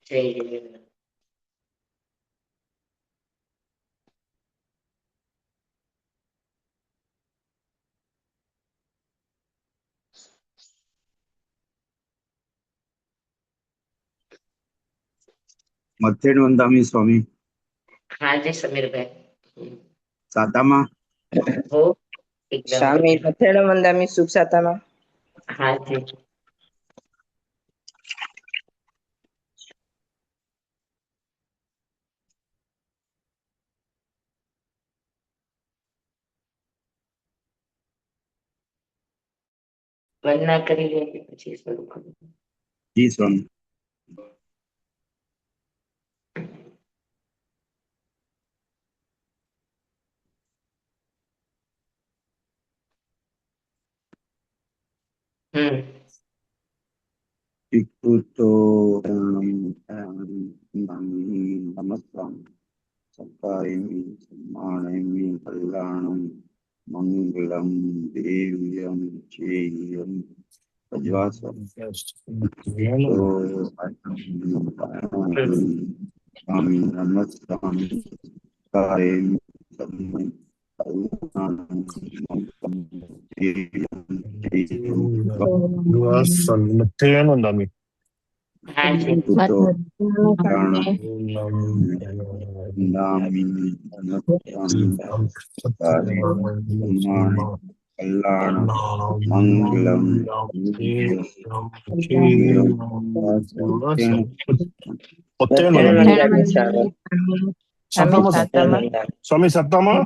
જય હિન્દ. મથેડ વંદામી સ્વામી હા જી સમીરભાઈ. સાતામાં હો એકદમ સ્વામી મથેડ વંદામી સુખ સાતામાં. હા જી. વંદના કરી લે પછી શરૂ કરું. જી સ્વામી. ઈકુતો નમસ્કાર સત્તારેમી સમ્માનેમી કલ્યાણમ મંગલમ દેવ્યમ ચેયમ અજવાસમ સ્વામી નમસ્કારામી સત્તારેમી મથેડ વંદામી હા જી. મંગલમ મથેડ વંદામી સ્વામી. સત્તામાં સાતામાં. સ્વામી સત્તામાં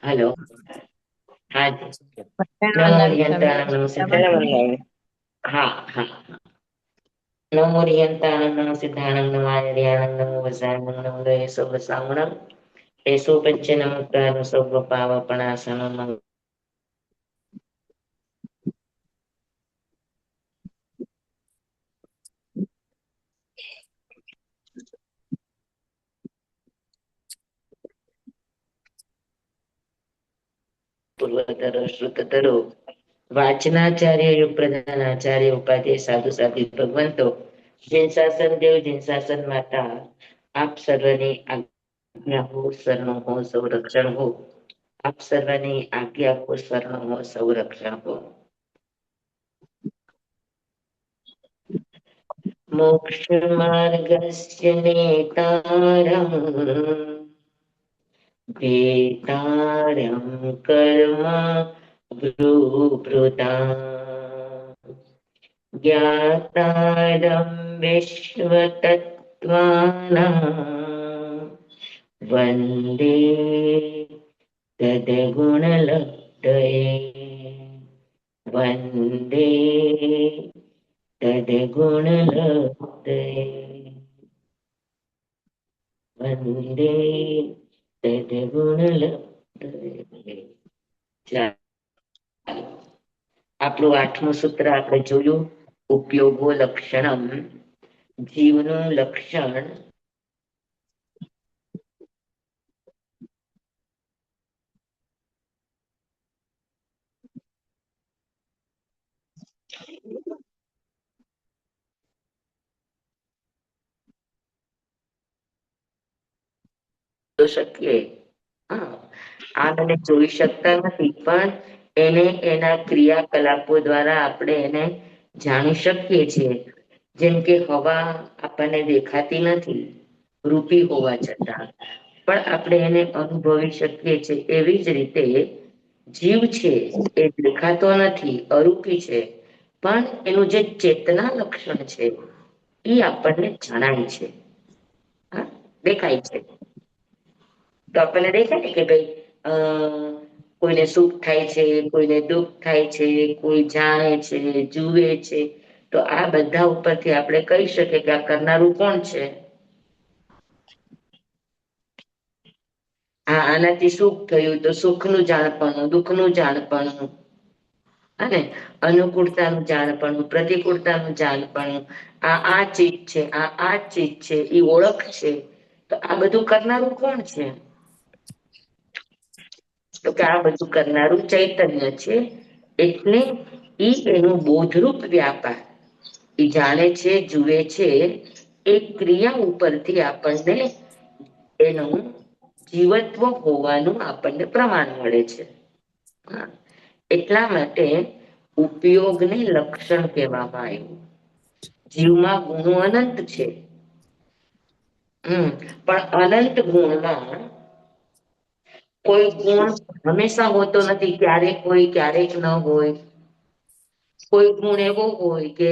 હેલો. હા જી. મથેડ વંદામી. હા હા. નમો રિયંતાણંદ સિદ્ધાણંદ વાયર્યાણંદ નમો વસાણંદ નમો દયેશો વસામણં એસો પચ્ચનમ પ્રાણ સૌ પાવપણાસનમ. પૂર્વતરો શ્રુતતરો વાચનાચાર્ય યુગ પ્રધાન આચાર્ય ઉપાધ્યાય સાધુ સાધુ ભગવંતો જૈન શાસન દેવ જૈન શાસન માતા આપ સર્વની આજ્ઞા હો સરનો હો સંરક્ષણ હો આપ સર્વની આજ્ઞા હો સરનો હો સંરક્ષણ હો. મોક્ષ માર્ગસ્ય નેતારમ ભેતારમ કર્મ ભૃભૃતા જ્ઞાતારમ વિશ્વતત્ત્વાનાં વંદે તદ્ગુણલબ્ધયે વંદે તદ્ગુણલબ્ધયે વંદે તદ્ગુણલબ્ધયે. આપણું 8મું સૂત્ર આપણે જોયું. ઉપયોગો લક્ષણમ, જીવનું લક્ષણ શકીએ. આને જોઈ શકતા નથી પણ એને એના ક્રિયાકલાપો દ્વારા આપણે એને જાણી શકીએ છીએ. જેમ કે હવા આપણને દેખાતી નથી રૂપી હોવા છતાં, પણ આપણે એને અનુભવી શકીએ છીએ. એવી જ રીતે જીવ છે એ દેખાતો નથી, અરૂપી છે, પણ એનું જે ચેતના લક્ષણ છે એ આપણને જણાય છે. દેખાય છે તો આપણને દેખાય ને કે ભાઈ કોઈને સુખ થાય છે, કોઈને દુઃખ થાય છે, કોઈ જાણે છે, જુએ છે. તો આ બધા ઉપરથી આપણે કહી શકીએ કે આ કરનારું કોણ છે. આનાથી સુખ થયું તો સુખનું જાણપણું, દુઃખનું જાણપણું, અને અનુકૂળતાનું જાણપણું, પ્રતિકૂળતાનું જાણપણું. આ ચીજ છે, આ ચીજ છે, એ ઓળખ છે. તો આ બધું કરનારું કોણ છે? તો કે આ બધું કરનારું ચૈતન્ય છે. એટલે ઈ એનું બોધરૂપ વ્યાપાર, એ જાણે છે, જુએ છે, એ ક્રિયા ઉપરથી આપણને એનું જીવત્વ હોવાનું આપણને પ્રમાણ મળે છે. હા. એટલા માટે ઉપયોગને લક્ષણ કહેવામાં આવ્યું. જીવમાં ગુણો અનંત છે, પણ અનંત ગુણમાં કોઈ ગુણ હંમેશા હોતો નથી. ક્યારેક હોય, ક્યારેક ન હોય. કોઈ ગુણ એવો હોય કે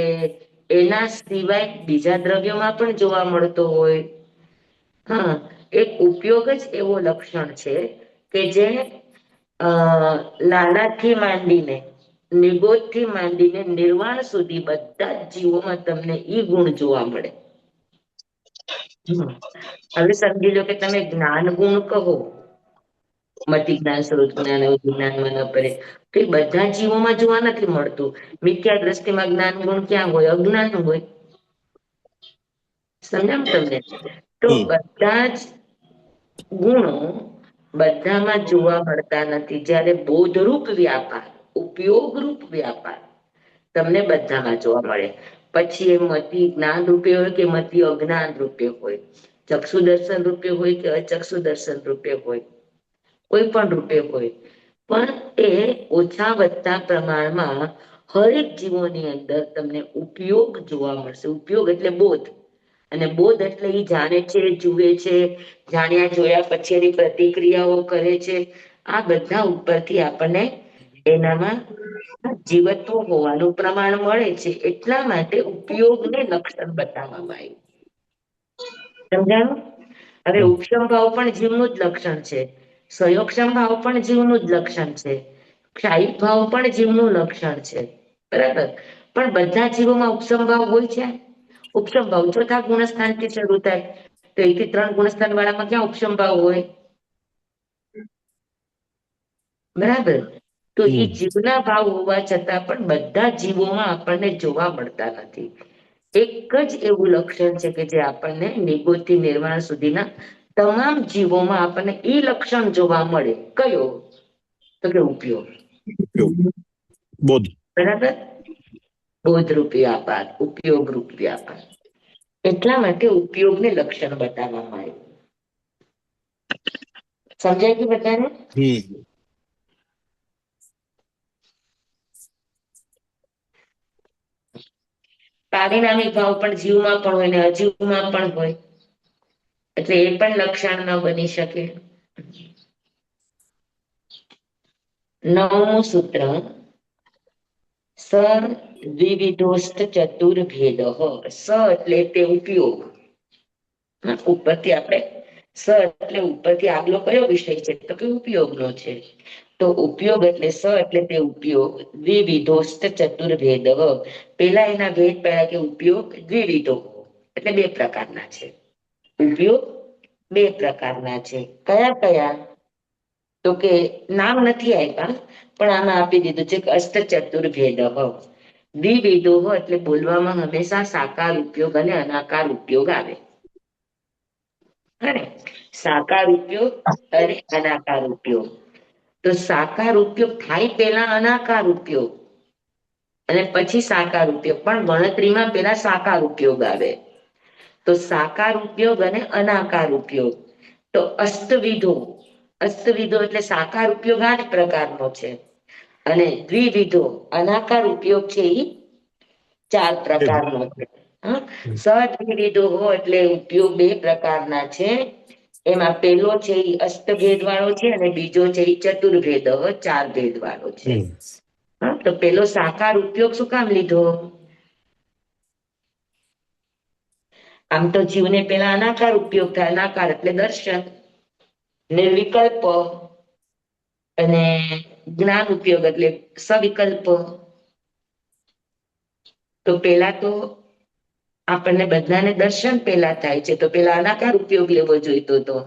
એના સિવાય બીજા દ્રવ્યોમાં પણ જોવા મળતો હોય. હા, એક ઉપયોગ જ એવો લક્ષણ છે કે જે નાનાથી માંડીને, નિગોદથી માંડીને નિર્વાણ સુધી બધા જ જીવોમાં તમને ઈ ગુણ જોવા મળે. હવે સમજી લો કે તમે જ્ઞાન ગુણ કહો, મતિ જ્ઞાન, સ્વરૂપ જ્ઞાન, જ્ઞાનમાં ન પડે, તો એ બધા જીવોમાં જોવા નથી મળતું. મિથ્યા દ્રષ્ટિમાં જ્ઞાન ગુણ ક્યાં હોય? અજ્ઞાન હોય. સમજામ તમને? તો બધા જ ગુણો બધામાં જોવા મળતા નથી. જ્યારે બોધરૂપ વ્યાપાર, ઉપયોગરૂપ વ્યાપાર તમને બધામાં જોવા મળે. પછી એ મતિ જ્ઞાન રૂપે હોય કે મતિ અજ્ઞાન રૂપે હોય, ચક્ષુ દર્શન રૂપે હોય કે અચક્ષુ દર્શન રૂપે હોય, કોઈ પણ રૂપે હોય, પણ એ ઓછા વધતા પ્રમાણમાં હરેક જીવોની અંદર તમને ઉપયોગ જોવા મળશે. ઉપયોગ એટલે બોધ, અને બોધ એટલે એ જાણે છે, જુએ છે, જાણ્યા જોયા પછી એની પ્રતિક્રિયાઓ કરે છે. આ બધા ઉપરથી આપણને એનામાં જીવત્વ હોવાનું પ્રમાણ મળે છે. એટલા માટે ઉપયોગને લક્ષણ બતાવવામાં આવ્યું. સમજાયું? હવે ઉપશમ ભાવ પણ જીવનું જ લક્ષણ છે, સંયોગક્ષમ ભાવ પણ જીવનું જ લક્ષણ છે, ક્ષાયિક ભાવ પણ જીવનું લક્ષણ છે. બરાબર? પણ બધા જીવોમાં ઉપશમ ભાવ હોય છે. ઉપશમ ભાવ ચોથા ગુણસ્થાનથી શરૂ થાય, તો 1 થી 3 ગુણસ્થાન વાળામાં ક્યાં ઉપશમ ભાવ હોય? બરાબર? તો એ જીવના ભાવ હોવા છતાં પણ બધા જીવોમાં આપણને જોવા મળતા નથી. એક જ એવું લક્ષણ છે કે જે આપણને નિગોદથી નિર્વાણ સુધીના તમામ જીવોમાં આપણને એ લક્ષણ જોવા મળે. કયો? તો કે ઉપયોગ. બોધ. બરાબર? બોધરૂપ વ્યાપાર, ઉપયોગરૂપ વ્યાપાર. એટલા માટે ઉપયોગને લક્ષણ બતાવવામાં આવ્યું. સમજાય કે બધાને? પારિણામિક ભાવ પણ જીવમાં પણ હોય ને અજીવમાં પણ હોય, એટલે એ પણ લક્ષણ ન બની શકે. 9મું સૂત્ર, સ દ્વિવિધોસ્ત ચતુર્ભેદ. સ એટલે તે ઉપયોગ. ઉપરથી આપણે સ એટલે ઉપરથી આગલો કયો વિષય છે? તો કે ઉપયોગનો છે. તો ઉપયોગ એટલે સ એટલે તે ઉપયોગ. દ્વિવિધોસ્ત ચતુર્ભેદ. પેલા એના ભેદ પહેલા કે ઉપયોગ દ્વિવિધો એટલે 2 પ્રકારના છે. ઉપયોગ 2 પ્રકારના છે. કયા કયા? તો કે નામ નથી આપ્યા, પણ આમાં આપી દીધું છે કે અષ્ટ ચતુર્ભેદ. દ્વિવિધો એટલે બોલવામાં હંમેશા સાકાર ઉપયોગ અને અનાકાર ઉપયોગ આવે. સાકાર ઉપયોગ અને અનાકાર ઉપયોગ. તો સાકાર ઉપયોગ થાય પેલા અનાકાર ઉપયોગ અને પછી સાકાર ઉપયોગ, પણ ગણતરીમાં પેલા સાકાર ઉપયોગ આવે. તો સાકાર ઉપયોગ અને અનાકાર ઉપયોગ. તો અષ્ટવિધો એટલે સાકાર ઉપયોગ 8 પ્રકારનો છે, અને દ્વિવિધો અનાકાર ઉપયોગ છે એ 4 પ્રકારનો છે. સદ્વિવિધો એટલે ઉપયોગ 2 પ્રકારના છે. એમાં પેલો છે એ અષ્ટભેદ વાળો છે અને બીજો છે એ ચતુર્ભેદ 4 ભેદ વાળો છે. તો પેલો સાકાર ઉપયોગ શું કામ લીધો? આમ તો જીવને પેલા અનાકાર ઉપયોગ થાય. અનાકાર એટલે દર્શન, નિર્વિકલ્પ, અને જ્ઞાન ઉપયોગ એટલે સવિકલ્પ. તો પેલા તો આપણને બધાને દર્શન પેલા થાય છે, તો પેલા અનાકાર ઉપયોગ લેવો જોઈતો હતો.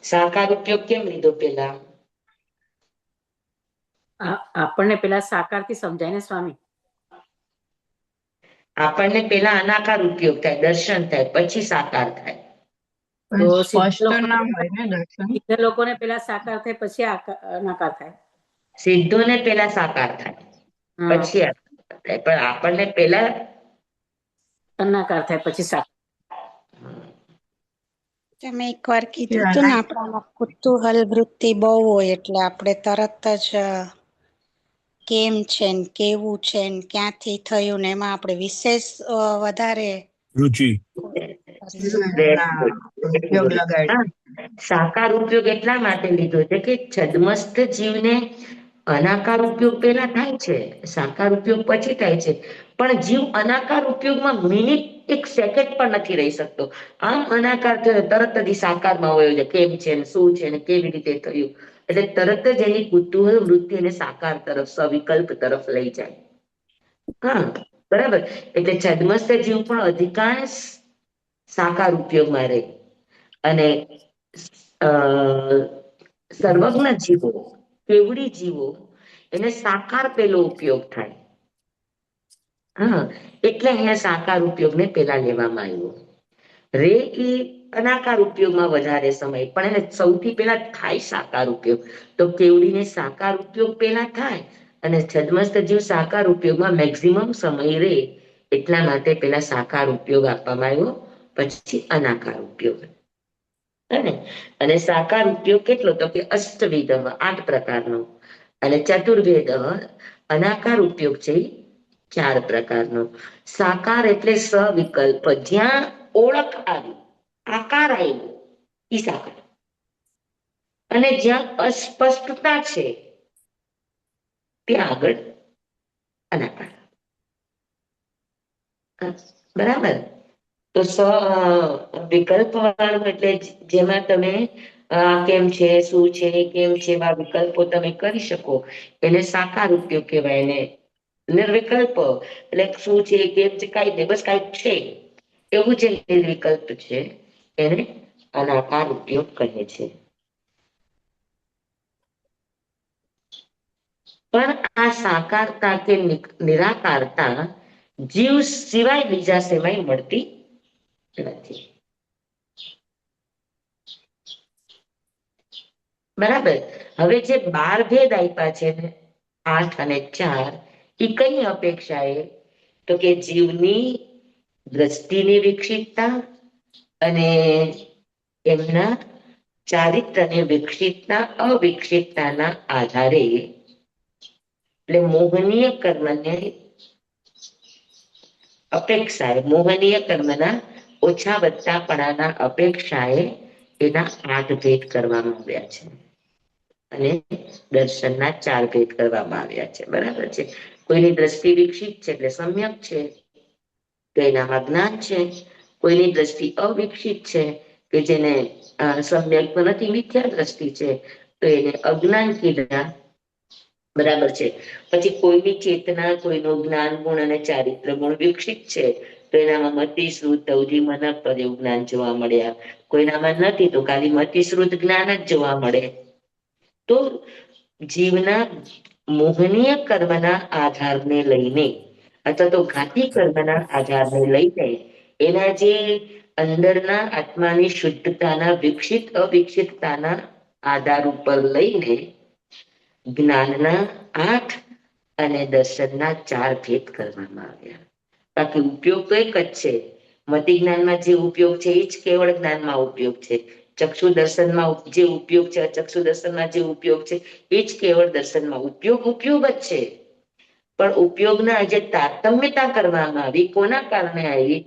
સાકાર ઉપયોગ કેમ લીધો પેલા? આપણને પેલા સાકાર થી સમજાય ને સ્વામી. આપણને પેલા અનાકાર ઉપયોગ થાય, દર્શન થાય, પછી સાકાર થાય. તો સ્પષ્ટ ના હોય ને દર્શન. સિદ્ધ લોકોને પેલા સાકાર થાય પછી નકાર થાય. સિદ્ધોને પેલા સાકાર થાય હા, પછી આકાર થાય, પણ આપણને પેલા નકાર થાય પછી સાકાર. તમે એકવાર કીધું હતું ને આપણામાં કુતૂહલ વૃત્તિ બહુ હોય એટલે આપણે તરત જ કેમ છે ને કેવું છે ને ક્યાંથી થયું ને એમાં આપણે વિશેષ વધારે રુચિ. ઉપયોગ લગાડી. હા, સાકાર ઉપયોગ એટલા માટે લીધો છે કે છદ્મસ્ત જીવને અનાકાર ઉપયોગ પેલા થાય છે, સાકાર ઉપયોગ પછી થાય છે, પણ જીવ અનાકાર ઉપયોગમાં મિનિટ એક સેકન્ડ પણ નથી રહી શકતો. આમ અનાકાર થયો તરત જ સાકારમાં વયો જાય, કેમ છે ને શું છે ને કેવી રીતે થયું, એટલે તરત જ એની કુતૂહલ વૃત્તિ એને સાકાર તરફ સવિકલ્પ તરફ લઈ જાય. હા, બરાબર. એટલે છદ્મસ્ત જીવ પણ અધિકાંશ સાકાર ઉપયોગમાં રહે અને સર્વજ્ઞ જીવો, કેવડી જીવો, એને સાકાર પેલો ઉપયોગ થાય. હા, એટલે અહીંયા સાકાર ઉપયોગને પેલા લેવામાં આવ્યો. રે એ અનાકાર ઉપયોગમાં વધારે સમય, પણ એને સૌથી પેલા થાય સાકાર ઉપયોગ, તો કેવડીને સાકાર ઉપયોગ પેલા થાય અને છદ્મસ્ત જીવ સાકાર ઉપયોગમાં મેક્સિમમ સમય રહે, એટલા માટે પેલા સાકાર ઉપયોગ આપવામાં આવ્યો, પછી અનાકાર ઉપયોગ. અને સાકાર ઉપયોગ કેટલો, તો કે અષ્ટવિધ 8 પ્રકારનો, અને ચતુર્ભેદ અનાકાર ઉપયોગ છે 4 પ્રકારનો. સાકાર એટલે સવિકલ્પ, જ્યાં ઓળખ આવી, આકાર આવ્યો ઈ સાકાર, અને જ્યાં અસ્પષ્ટતા છે ત્યાં આગળ અનાકાર. બરાબર. તો વિકલ્પ વાળું એટલે જેમાં તમે કેમ છે શું છે કેમ છે આ વિકલ્પો તમે કરી શકો, એને સાકાર ઉપયોગ કહેવાય. એને નિર્વિકલ્પ એટલે શું છે કેમ છે કઈ નહીં, બસ કઈ છે એવું જે નિર્વિકલ્પ છે એને અનાકાર ઉપયોગ કહે છે. પણ આ સાકારતા કે નિરાકારતા જીવ સિવાય બીજા સેવાય મળતી નથી. બરાબર. હવે જે 12 ભેદ આપ્યા છે ને, 8 અને 4, એ કઈ અપેક્ષાએ, તો કે જીવની દ્રષ્ટિની વિકસિતતા અને એમના ચારિત્રને વિકસિતતા અવિકસિતતાના આધારે, એટલે મોહનીય કર્મને અપેક્ષાએ, મોહનીય કર્મના ઓછા વધતાપણાના અપેક્ષાએ એના 8 ભેદ કરવામાં આવ્યા છે અને દર્શનના 4 ભેદ કરવામાં આવ્યા છે. બરાબર છે. કોઈની દ્રષ્ટિ વિકસિત છે એટલે સમ્યક છે, તો એનામાં જ્ઞાન છે. કોઈની દ્રષ્ટિ અવિકસિત છે કે જેને સમ્યક નથી, મિથ્યા દ્રષ્ટિ છે, તો એને અજ્ઞાન કીધા. બરાબર છે. પછી કોઈની ચેતના, કોઈનો જ્ઞાન ગુણ અને ચારિત્ર ગુણ વિકસિત છે, તો એનામાં મતિ શ્રુત અવધિ મનક પદ એવું જ્ઞાન જોવા મળ્યા. કોઈનામાં નથી તો ખાલી મતિ શ્રુત જ્ઞાન જ જોવા મળે. તો જીવના મોહનીય કર્મના આધારને લઈને અથવા તો ઘાતી કર્મના આધારને લઈને એના જે અંદરના આત્માની શુદ્ધતાના વિકસિત અવિકસિતતાના આધાર ઉપર લઈને જ્ઞાનના 8 અને દર્શનના 4 ભેદ કરવામાં આવ્યા. બાકી ઉપયોગ તો એક જ છે. મતિ જ્ઞાનમાં જે ઉપયોગ છે એ જ કેવળ જ્ઞાનમાં ઉપયોગ છે. ચક્ષુ દર્શનમાં જે ઉપયોગ છે, ચક્ષુ દર્શનમાં જે ઉપયોગ છે એ જ કેવળ દર્શનમાં ઉપયોગ જ છે. પણ ઉપયોગના જે તારતમ્યતા કરવામાં આવી, કોના કારણે આવી,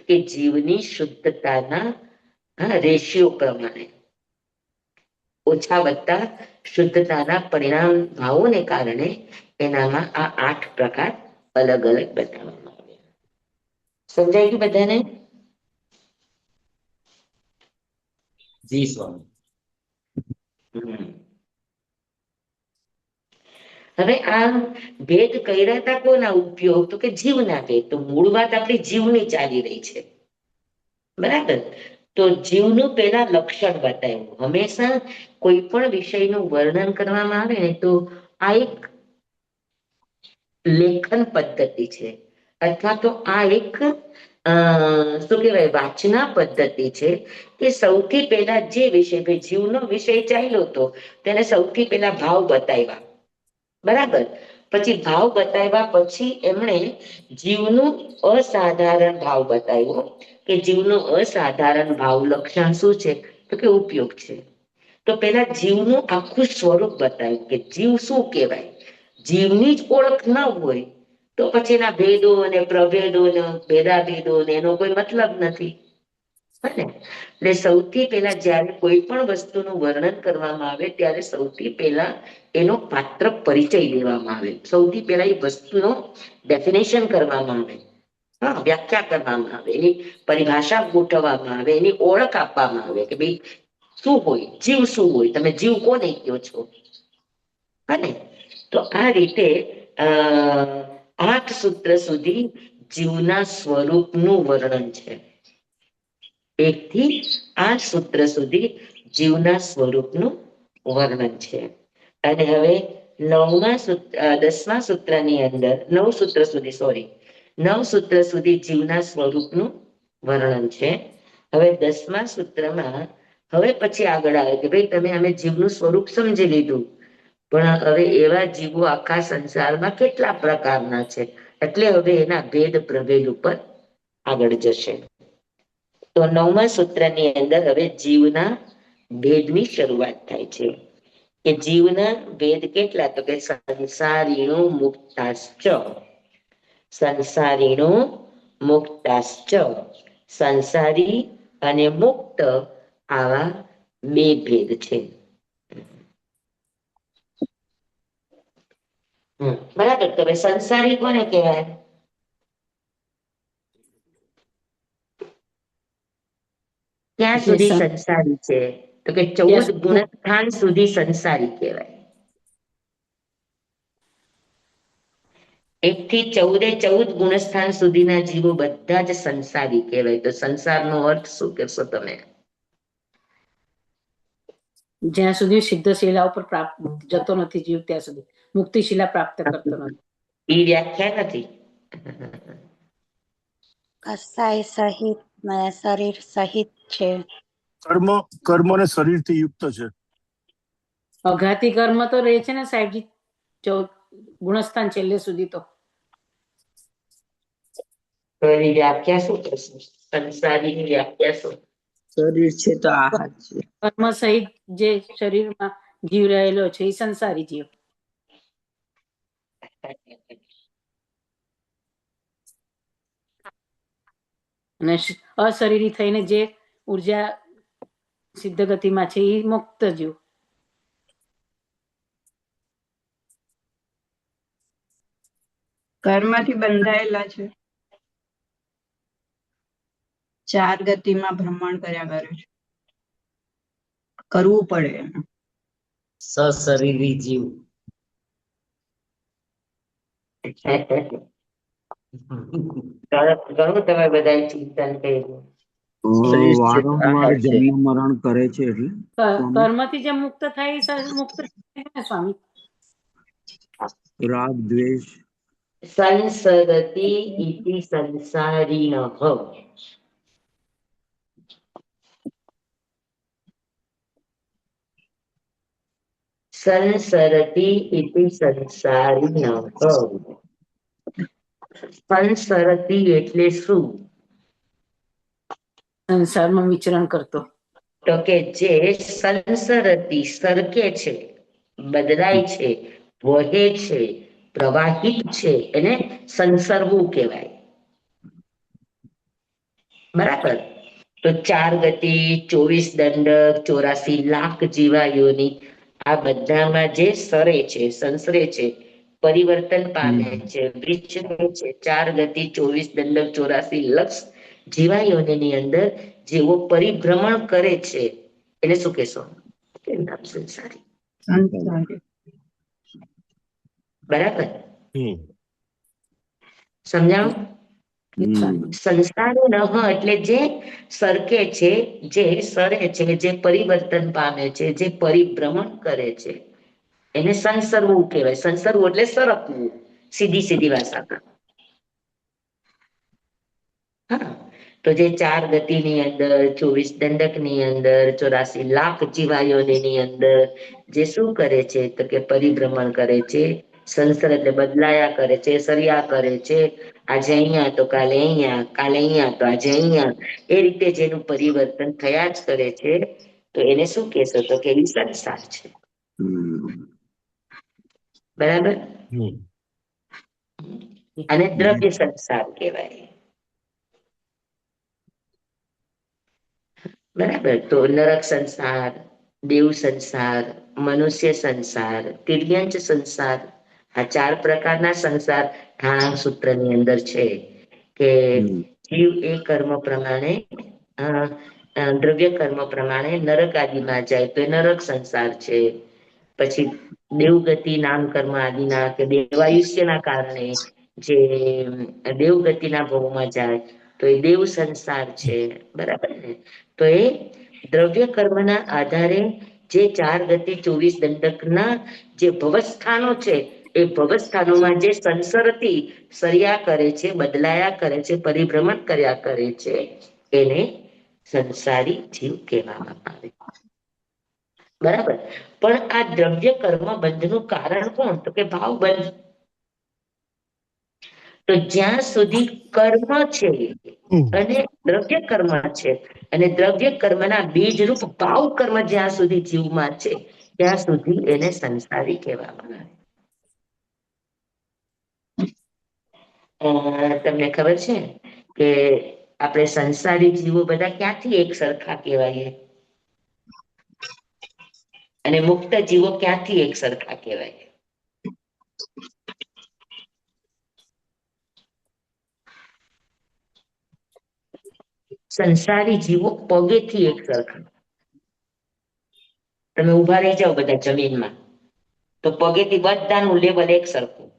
કે જીવની શુદ્ધતાના રેશિયો પ્રમાણે ઓછા વધતા શુદ્ધતાના પરિણામ ભાવોને કારણે એનામાં આ 8 પ્રકાર અલગ અલગ બતાવવામાં આવ્યા. સમજાય ગયું બધાને? જી સ્વામી. હવે આ ભેદ કર્યા હતા કોના ઉપયોગ, તો કે જીવના ભેદ. તો મૂળ વાત આપણી જીવની ચાલી રહી છે. બરાબર. તો જીવનું પેલા લક્ષણ બતાવ્યું. હંમેશા કોઈ પણ વિષયનું વર્ણન કરવામાં આવે ને તો આ એક લેખન પદ્ધતિ છે, અથવા તો આ એક શું કહેવાય વાંચના પદ્ધતિ છે કે સૌથી પહેલા જે વિષય ભાઈ જીવનો વિષય ચાલ્યો હતો તેને સૌથી પહેલા ભાવ બતાવ્યા, બરાબર. પછી ભાવ બતાવ્યા પછી એમણે જીવનું અસાધારણ ભાવ બતાવ્યો કે જીવનું અસાધારણ ભાવ લક્ષણ શું છે તો કે ઉપયોગ છે. તો પેલા જીવનું આખું સ્વરૂપ બતાવ્યું કે જીવ શું કહેવાય. જીવની જ ઓળખ ન હોય તો પછી એના ભેદો અને પ્રભેદો ને ભેદાભેદો ને એનો કોઈ મતલબ નથી. એટલે સૌથી પહેલા જ્યારે કોઈ પણ વસ્તુનું વર્ણન કરવામાં આવે ત્યારે સૌથી પહેલા એનો પાત્ર પરિચય દેવામાં આવે. સૌથી પહેલા એ વસ્તુનો ડેફિનેશન કરવામાં આવે, હા, વ્યાખ્યા કરવામાં આવે, એની પરિભાષા ગોઠવવામાં આવે, એની ઓળખ આપવામાં આવે કે ભાઈ શું હોય જીવ, શું હોય, તમે જીવ કોને કહો છો. અને તો આ રીતે 8 સૂત્ર સુધી જીવના સ્વરૂપનું વર્ણન છે. 1 થી 8 સૂત્ર સુધી જીવના સ્વરૂપનું વર્ણન છે. અને હવે 10મા સૂત્રની અંદર 9 સૂત્ર સુધી 9 સૂત્ર સુધી જીવના સ્વરૂપનું વર્ણન છે. હવે 10મા સૂત્રમાં હવે પછી આગળ આવે કે ભાઈ તમે અમે જીવનું સ્વરૂપ સમજી લીધું, પણ હવે એવા જીવો આખા સંસારમાં કેટલા પ્રકારના છે, એટલે હવે એના ભેદ પ્રભેદ ઉપર આગળ જશે. તો 9મા સૂત્રની અંદર હવે જીવના ભેદની શરૂઆત થાય છે કે જીવના ભેદ કેટલા તો કે સંસારીણો મુક્તાશ્ચ, સંસારીણો મુક્તાશ્ચ, સંસારી અને મુક્ત આવા 2 ભેદ છે. બરાબર. તો હવે સંસારી કોને કહેવાય? ક્યાં સુધી સંસારી છે તો કે 14 ગુણસ્થાન સુધી સંસારી કહેવાય. 1 થી 14 ગુણસ્થાન સુધીના જીવો બધા જ સંસારી કહેવાય. તો સંસારનો અર્થ શું કહેશો તમે? જ્યાં સુધી સિદ્ધ શિલા ઉપર પ્રાપ્ત જતો નથી જીવ ત્યાં સુધી, મુક્તિ શિલા પ્રાપ્ત કરતો નથી. એ વ્યાખ્યા નથી. કસાય સહિત ને શરીર સહિત છે. કર્મ અને શરીરથી યુક્ત છે. અઘાતી કર્મ તો રહે છે ને સાહેબજી 14 ગુણસ્થાન છેલ્લે સુધી. તો એની વ્યાખ્યા શું કરશે? સંસારીની વ્યાખ્યા શું? શરીર છે તો આહાર છે. કર્મ સહિત જે શરીરમાં જીવ રહેલો છે એ સંસારી જીવ. અને અશરીરી થઈને જે ઉર્જા સિદ્ધ ગતિમાં છે એ મુક્ત જીવ. કર્મથી બંધાયેલા છે, 4 ગતિમાં ભ્રમણ કર્યા કરે છે, કરવું પડે એને. સશરીરી જીવ. ઘણું તમે બધા ચિંતન કર્યું. વારંવાર જન્મ મરણ કરે છે એટલે કર્મથી જે મુક્ત થાય એ મુક્ત સ્વામી. રાગ દ્વેષ સંસરતિ ઇતિ સંસારીણઃ. સંસરતિ ઇતિ સંસારીણઃ. સંસરતિ એટલે શું? સંસારમાં વિચરણ કરતો. તો કે જે સંસરતિ સરકે છે, બદલાય છે, વહે છે, પ્રવાહિત છે એને સંસરવું કહેવાય. બરાબર. તો 4 ગતિ, 24 દંડક, 84 લાખ જીવાયોની આ બધામાં જે સરે છે, સંસરે છે, પરિવર્તન પામે છે, વિચરે છે, 4 ગતિ, 24 દંડક, 84 લક્ષ જીવાયોની અંદર જેવો પરિભ્રમણ કરે છે એને શું કહેશો? નામ સંસારી. બરાબર સમજાણું? સંસારી એટલે જે સરકે છે, જે સરે છે, જે પરિવર્તન પામે છે, જે પરિભ્રમણ કરે છે એને સંસરવું કહેવાય. સંસરવું એટલે સરકવું, સીધી ભાષામાં. હા, તો જે 4 ગતિની અંદર, 24 દંડકની અંદર, 84 લાખ જીવાયોની અંદર જે શું કરે છે તો કે પરિભ્રમણ કરે છે, સંસાર એટલે બદલાયા કરે છે, સરિયા કરે છે, આજે અહીંયા તો કાલે અહીંયા, કાલે અહીંયા તો આજે અહીંયા, એ રીતે જેનું પરિવર્તન થયા જ કરે છે, તો એને શું કહેશો તો કે એ સંસાર છે. બરાબર. અને દ્રવ્ય સંસાર કહેવાય. બરાબર. તો નરક સંસાર, દેવ સંસાર, મનુષ્ય સંસાર, તિર્યંચ સંસાર, આ 4 પ્રકારના સંસાર ઠાણાંક સૂત્રની અંદર છે કે જીવ એ કર્મ પ્રમાણે દ્રવ્ય કર્મ પ્રમાણે નરક આદિમાં જાય તો એ નરક સંસાર છે. પછી દેવગતિ નામ કર્મ આદિના કે દેવાયુષ્યના કારણે જે દેવગતિના ભવમાં જાય તો એ દેવ સંસાર છે. બરાબર ને. તો એ દ્રવ્ય કર્મના આધારે જે 4 ગતિ 24 દંડકના જે ભવસ્થાનો છે એ ભવસ્થાનોમાં જે સંસરતી સરિયા કરે છે, બદલાયા કરે છે, પરિભ્રમણ કર્યા કરે છે, એને સંસારી જીવ કહેવામાં આવે. બરાબર. પણ આ દ્રવ્ય કર્મ બંધનું કારણ કોણ તો કે ભાવ બંધ. તો જ્યાં સુધી કર્મ છે અને દ્રવ્ય કર્મ છે અને દ્રવ્ય કર્મના બીજરૂપ ભાવ કર્મ જ્યાં સુધી જીવમાં છે ત્યાં સુધી એને સંસારી કહેવામાં આવે. તમને ખબર છે કે આપણે સંસારી જીવો બધા ક્યાંથી એક સરખા કહેવાય અને મુક્ત જીવો ક્યાંથી એક સરખા કહેવાય? સંસારી જીવો પગેથી એક સરખા. તમે ઉભા રહી જાઓ બધા જમીનમાં તો પગેથી બધાનું લેવલ એક સરખું,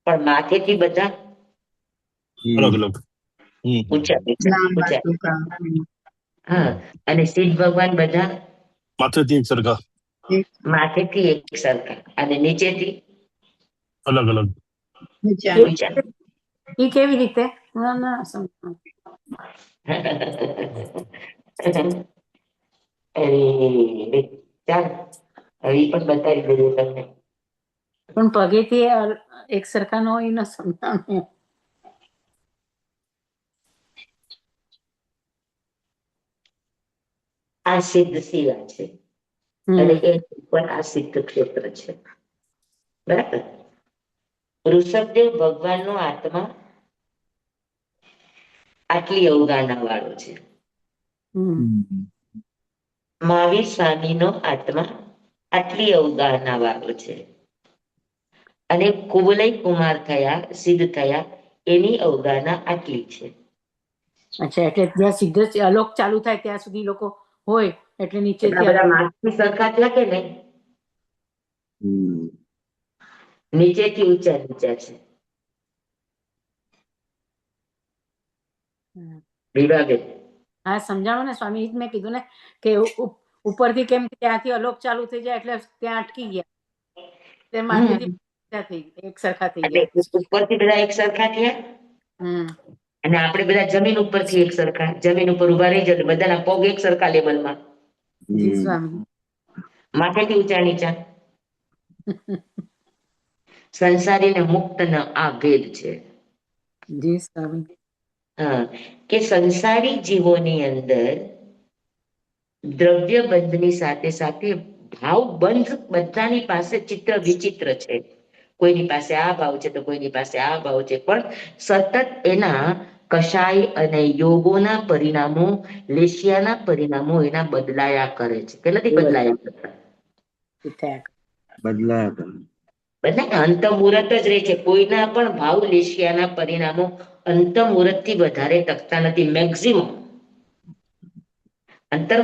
પણ માથેથી બધા અલગ અલગ. ઊંચા ઊંચા. હા, અને સિદ્ધ ભગવાન બધા માથેથી એક સરખા, માથેથી એક સરખા અને નીચેથી અલગ અલગ. ઊંચા. એ કેવી રીતે? ના સમજાણું. ચાલ હવે પણ બતાવી દઈએ તમને. પણ પગેથી એક સરખા ન હોય, ન સમજાણું. આ સિદ્ધ શિલા છે અને એ ઉપર આ સિદ્ધ ક્ષેત્ર છે. બરાબર. ઋષભદેવ ભગવાનનો આત્મા આટલી અવગાહના વાળો છે. મહાવીર સ્વામીનો આત્મા આટલી અવગાહના વાળો છે અને કુવલય કુમાર થયા, સિદ્ધ થયા, એની અવગાહના આટલી છે. અચ્છા, એટલે જ્યાં સિદ્ધ અલોક ચાલુ થાય ત્યાં સુધી લોકો હોય એટલે નીચેથી બધા માથથી સરખા થયા કે નહીં? નીચેથી ઊંચા નીચા છે. વિભાગે હા સમજાણું ને સ્વામી, એ જ મેં કીધું ને કે ઉપરથી કેમ ત્યાંથી અલોક ચાલુ થઈ જાય એટલે ત્યાં અટકી ગયા, તે માથેથી એક સરખા થઈ ગયા. ઉપરથી બધા એક સરખા થયા અને આપણે બધા જમીન ઉપરથી એક સરખા, જમીન ઉપર ઉભા રહી જાય બધાના પગ એક સરખા લેવલમાં. જી સ્વામી. માથેથી ઊંચા નીચા. સંસારી ને મુક્ત નો આ ભેદ છે. જી સ્વામી. હા, કે સંસારી જીવોની અંદર દ્રવ્ય બંધની સાથે સાથે ભાવ બંધ બધાની પાસે ચિત્ર વિચિત્ર છે. કોઈની પાસે આ ભાવ છે તો કોઈની પાસે આ ભાવ છે, પણ સતત એના કષાય અને યોગોના પરિણામો, લેશિયાના પરિણામો એના બદલાયા કરે છે કે નથી બદલાયા કરતા? બદલાયા કરે. બધા અંત મુહૂર્ત જ રહે છે. કોઈના પણ ભાવ લેશિયાના પરિણામો અંત મુહૂર્ત થી વધારે ટકતા નથી. મેક્સિમમ અંતર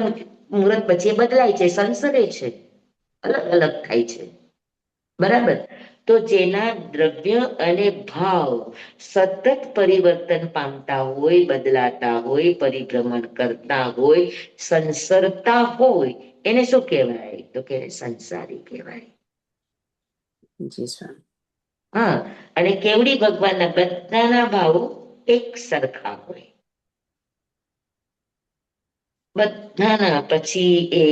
મુહૂર્ત પછી બદલાય છે, સંસરે છે, અલગ અલગ થાય છે. બરાબર. તો જેના દ્રવ્ય અને ભાવ સતત પરિવર્તન પામતા હોય, બદલાતા હોય, પરિભ્રમણ કરતા હોય, સંસરતા હોય, એને શું કહેવાય તો કે સંસારી કહેવાય. હા, અને કેવડી ભગવાનના બધાના ભાવો એક સરખા હોય. બધાના પછી એ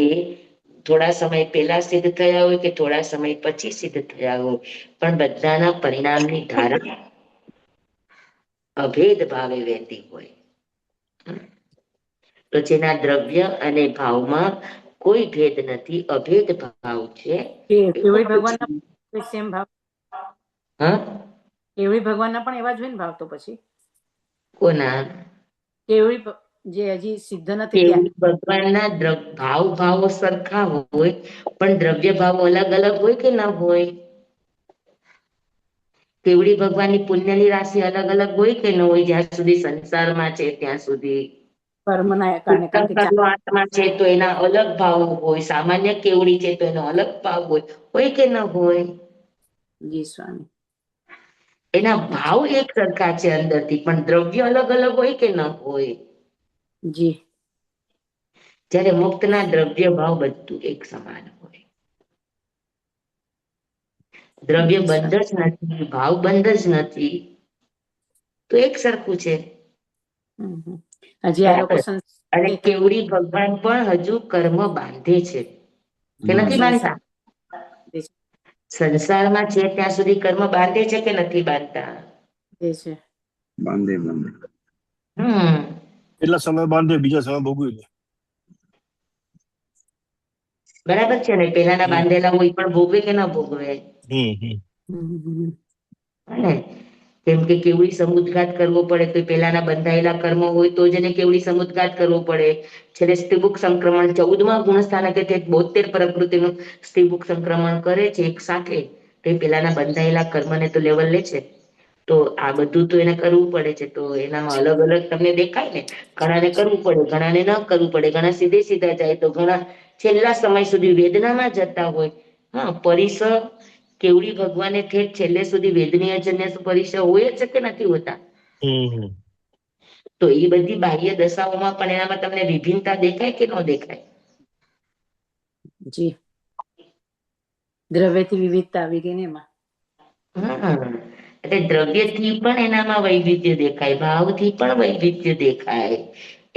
થોડા સમય પહેલા સિદ્ધ થયા હોય કે થોડા સમય પછી સિદ્ધ થયા હોય, પણ બધાના પરિણામની ધારા અભેદ ભાવે વહેતી હોય. તો જેના દ્રવ્ય અને ભાવમાં કોઈ ભેદ નથી, અભેદ ભાવ છે. કેવડી ભગવાનના સેમ ભાવ, હા, કેવડી ભગવાનના પણ એવા જ હોય ને ભાવ તો પછી? કોના? કેવડી જે હજી સિદ્ધ નથી ત્યાં. કેવડી ભગવાનના ભાવો સરખા હોય, પણ દ્રવ્ય ભાવો અલગ અલગ હોય કે ના હોય? કેવડી ભગવાનની પુણ્યની રાશિ અલગ અલગ હોય કે ન હોય? જ્યાં સુધી સંસારમાં છે ત્યાં સુધી કર્મના કારણે, કારણ કે આત્મા છે તો એના અલગ ભાવ હોય, સામાન્ય કેવડી છે તો એનો અલગ ભાવ હોય કે ન હોય? જી સ્વામી. એના ભાવ એક સરખા છે અંદરથી, પણ દ્રવ્ય અલગ અલગ હોય કે ન હોય? જી. જ્યારે મુક્તના દ્રવ્ય ભાવ બધું એક સમાન હોય. દ્રવ્ય જી બંધ સ્વામી. જ નથી, ભાવ બંધ જ નથી, તો એક સરખું છે. હજી આ લોકો બરાબર. અને કેવડી ભગવાન પણ હજુ કર્મ બાંધે છે કે નથી બાંધતા? સંસારમાં છે ત્યાં સુધી કર્મ બાંધે છે કે નથી બાંધતા? બાંધે. એટલા સમય બાંધે, બીજા સમય ભોગવી લે. બરાબર છે ને? પેલાના બાંધેલા હોય પણ ભોગવે કે ના ભોગવે? ને કેમ કે કેવડી સમુદ્ઘાત કરવો પડે તો પેલાના બંધાયેલા કર્મ હોય તો જ એને કેવડી સમુદ્ઘાત કરવો પડે. છેલ્લે સ્ત્રીબુક સંક્રમણ 14મા ગુણસ્થાનકે 72 પ્રકૃતિનું સ્ત્રીબુક સંક્રમણ કરે છે એક સાથે, તો પેલાના બંધાયેલા કર્મને તો લેવલ લે છે. તો આ બધું તો એને કરવું પડે છે. તો એનામાં અલગ અલગ તમને દેખાય ને, ઘણાને કરવું પડે, ઘણાને ન કરવું પડે, ઘણા સીધે સીધા જાય તો ઘણા છેલ્લા સમય સુધી વેદનામાં જતા હોય. હા, પરિસર કેવડી ભગવાને છેલ્લે સુધી વેદનીય જન્ય પરિસર હોય જ છે કે નથી હોતા? તો એ બધી બાહ્ય દશાઓમાં પણ એનામાં તમને વિભિન્નતા દેખાય કે ન દેખાય? જી. દ્રવ્યથી વિવિધતા આવી ગઈ ને એમાં. હા, એટલે દ્રવ્યથી પણ એનામાં વૈવિધ્ય દેખાય, ભાવથી પણ વૈવિધ્ય દેખાય.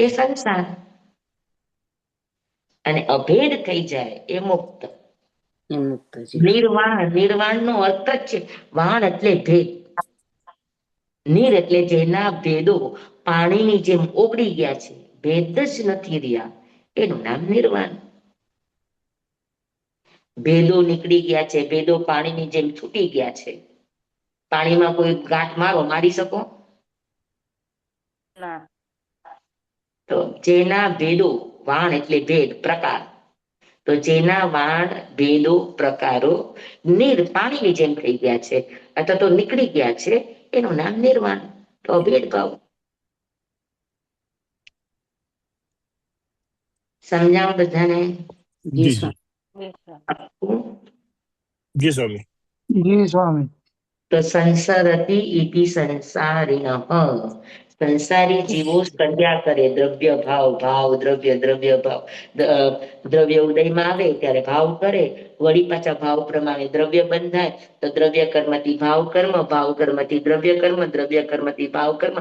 એ સંસાર. અને અભેદ થઈ જાય એ મુક્ત. નિર્વાણ નો અર્થ જ છે, વાણ એટલે ભેદ. નીર એટલે જેના ભેદો પાણીની જેમ ઓગળી ગયા છે, ભેદ જ નથી રહ્યા, એનું નામ નિર્વાણ. ભેદો નીકળી ગયા છે, ભેદો પાણીની જેમ છૂટી ગયા છે. પાણીમાં કોઈ ગાંઠ મારી શકો? ના. તો જેના ભેદો, વાણ એટલે ભેદ, પ્રકાર, તો જેના વાણ ભેદો પ્રકારો પાણીની જેમ થઈ ગયા છે અથવા તો નીકળી ગયા છે, એનું નામ નિર્વાણ. તો અભેદ ભાવ. સમજાવ બધાને? જી જી સ્વામી. જી સ્વામી. તો સંસારતી ઇતિ સંસારિણ, સંસારી જીવો કર્યા કરે દ્રવ્ય ભાવ દ્રવ્ય ભાવ. દ્રવ્ય ઉદયમાં આવે ત્યારે ભાવ કરે, વળી પાછા ભાવ પ્રમાણે દ્રવ્ય બંધાય તો દ્રવ્ય કર્મથી ભાવ કર્મથી દ્રવ્ય કર્મથી ભાવ કર્મ.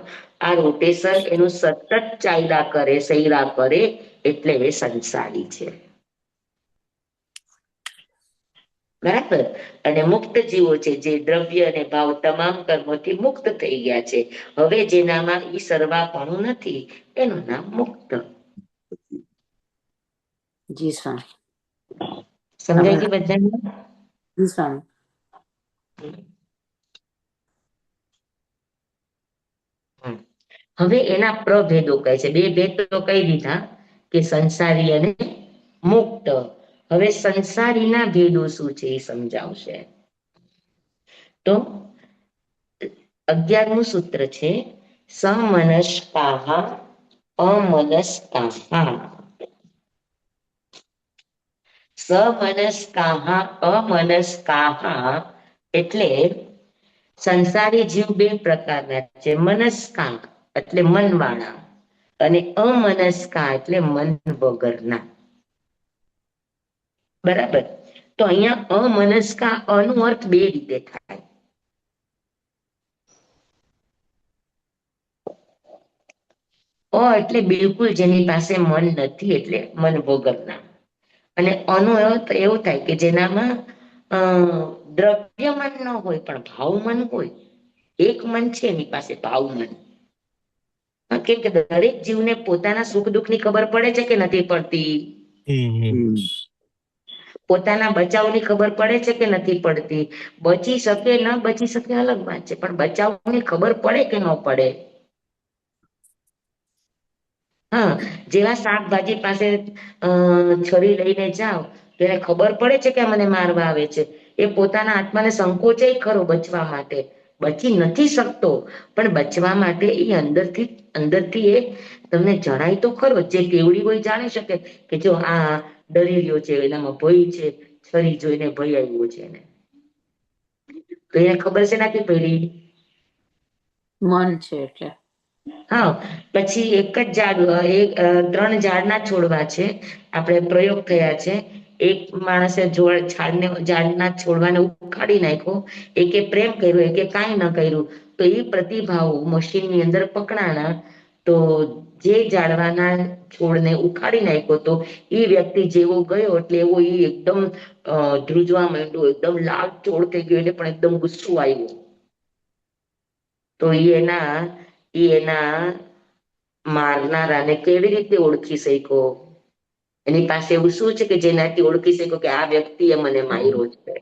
આ રોટેશન એનું સતત ચાલ્યા કરે, સૈરા કરે, એટલે એ સંસારી છે. બરાબર. અને મુક્ત જીવો છે જે દ્રવ્ય અને ભાવ તમામ કર્મોથી મુક્ત થઈ ગયા છે. હવે જેનામાં ઈ સર્વાપણું નથી, એનું નામ મુક્ત. જી સ્વામી. સમજાય ગયું બધાને? જી સ્વામી. હવે એના પ્રભેદો કહે છે. બે ભેદ તો કહી દીધા કે સંસારી અને મુક્ત. હવે સંસારીના ભેદો શું છે એ સમજાવશે. તો 11મું સૂત્ર છે, સમનસ્કાહ અમનસ્કાહ. સમનસ્કાહ અમનસ્કાહ એટલે સંસારી જીવ બે પ્રકારના છે. મનસ્કાહ એટલે મનવાળા, અને અમનસ્કા એટલે મન વગરના. બરાબર. તો અહીંયા અમનસ્કા નો અર્થ બે રીતે થાય. એટલે બિલકુલ જેની પાસે મન નથી, એટલે મન વગરના. અને અનુ એવું થાય કે જેનામાં દ્રવ્ય મન ન હોય પણ ભાવ મન હોય. એક મન છે એની પાસે, ભાવ મન. કેમ કે દરેક જીવને પોતાના સુખ દુઃખ ની ખબર પડે છે કે નથી પડતી? પોતાના બચાવની ખબર પડે છે કે નથી પડતી? બચી શકે ન બચી શકે અલગ વાત છે, પણ બચાવની ખબર પડે કે ન પડે? હા, જેવા શાકભાજી પાસે છરી લઈને જાઓ તો એને ખબર પડે છે કે મને મારવા આવે છે. એ પોતાના આત્માને સંકોચે ખરો બચવા માટે, બચી નથી શકતો, પણ બચવા માટે એ અંદરથી એ તમને જણાય તો ખરો. જે કેવડી હોય જાણી શકે કે જો આ ડરી રહ્યો છે, એનામાં ભય છે, છરી જોઈને ભય આવ્યો છે એને. તો એને ખબર છે નથી પડી? મન છે એટલે. હા, પછી એક જ ઝાડ, 3 ઝાડના છોડવા છે, આપણે પ્રયોગ થયા છે. એક માણસે ઝાડના છોડવાને ઉખાડી નાખ્યો, એકે પ્રેમ કર્યો, એકે કાંઈ ન કર્યું. તો એ પ્રતિભાવો મશીનની અંદર પકડાણા, તો જે ઝાડવાના છોડને ઉખાડી નાખ્યો તો એ વ્યક્તિ જેવો ગયો એટલે એવો એ એકદમ ધ્રુજવા માંડ્યો, એકદમ લાલ ચોળ થઈ ગયો, એટલે પણ એકદમ ગુસ્સો આવ્યો. તો એના મારનારાને કેવી રીતે ઓળખી શક્યો? એની પાસે એવું શું છે કે જેનાથી ઓળખી શક્યો કે આ વ્યક્તિએ મને માર્યો છે?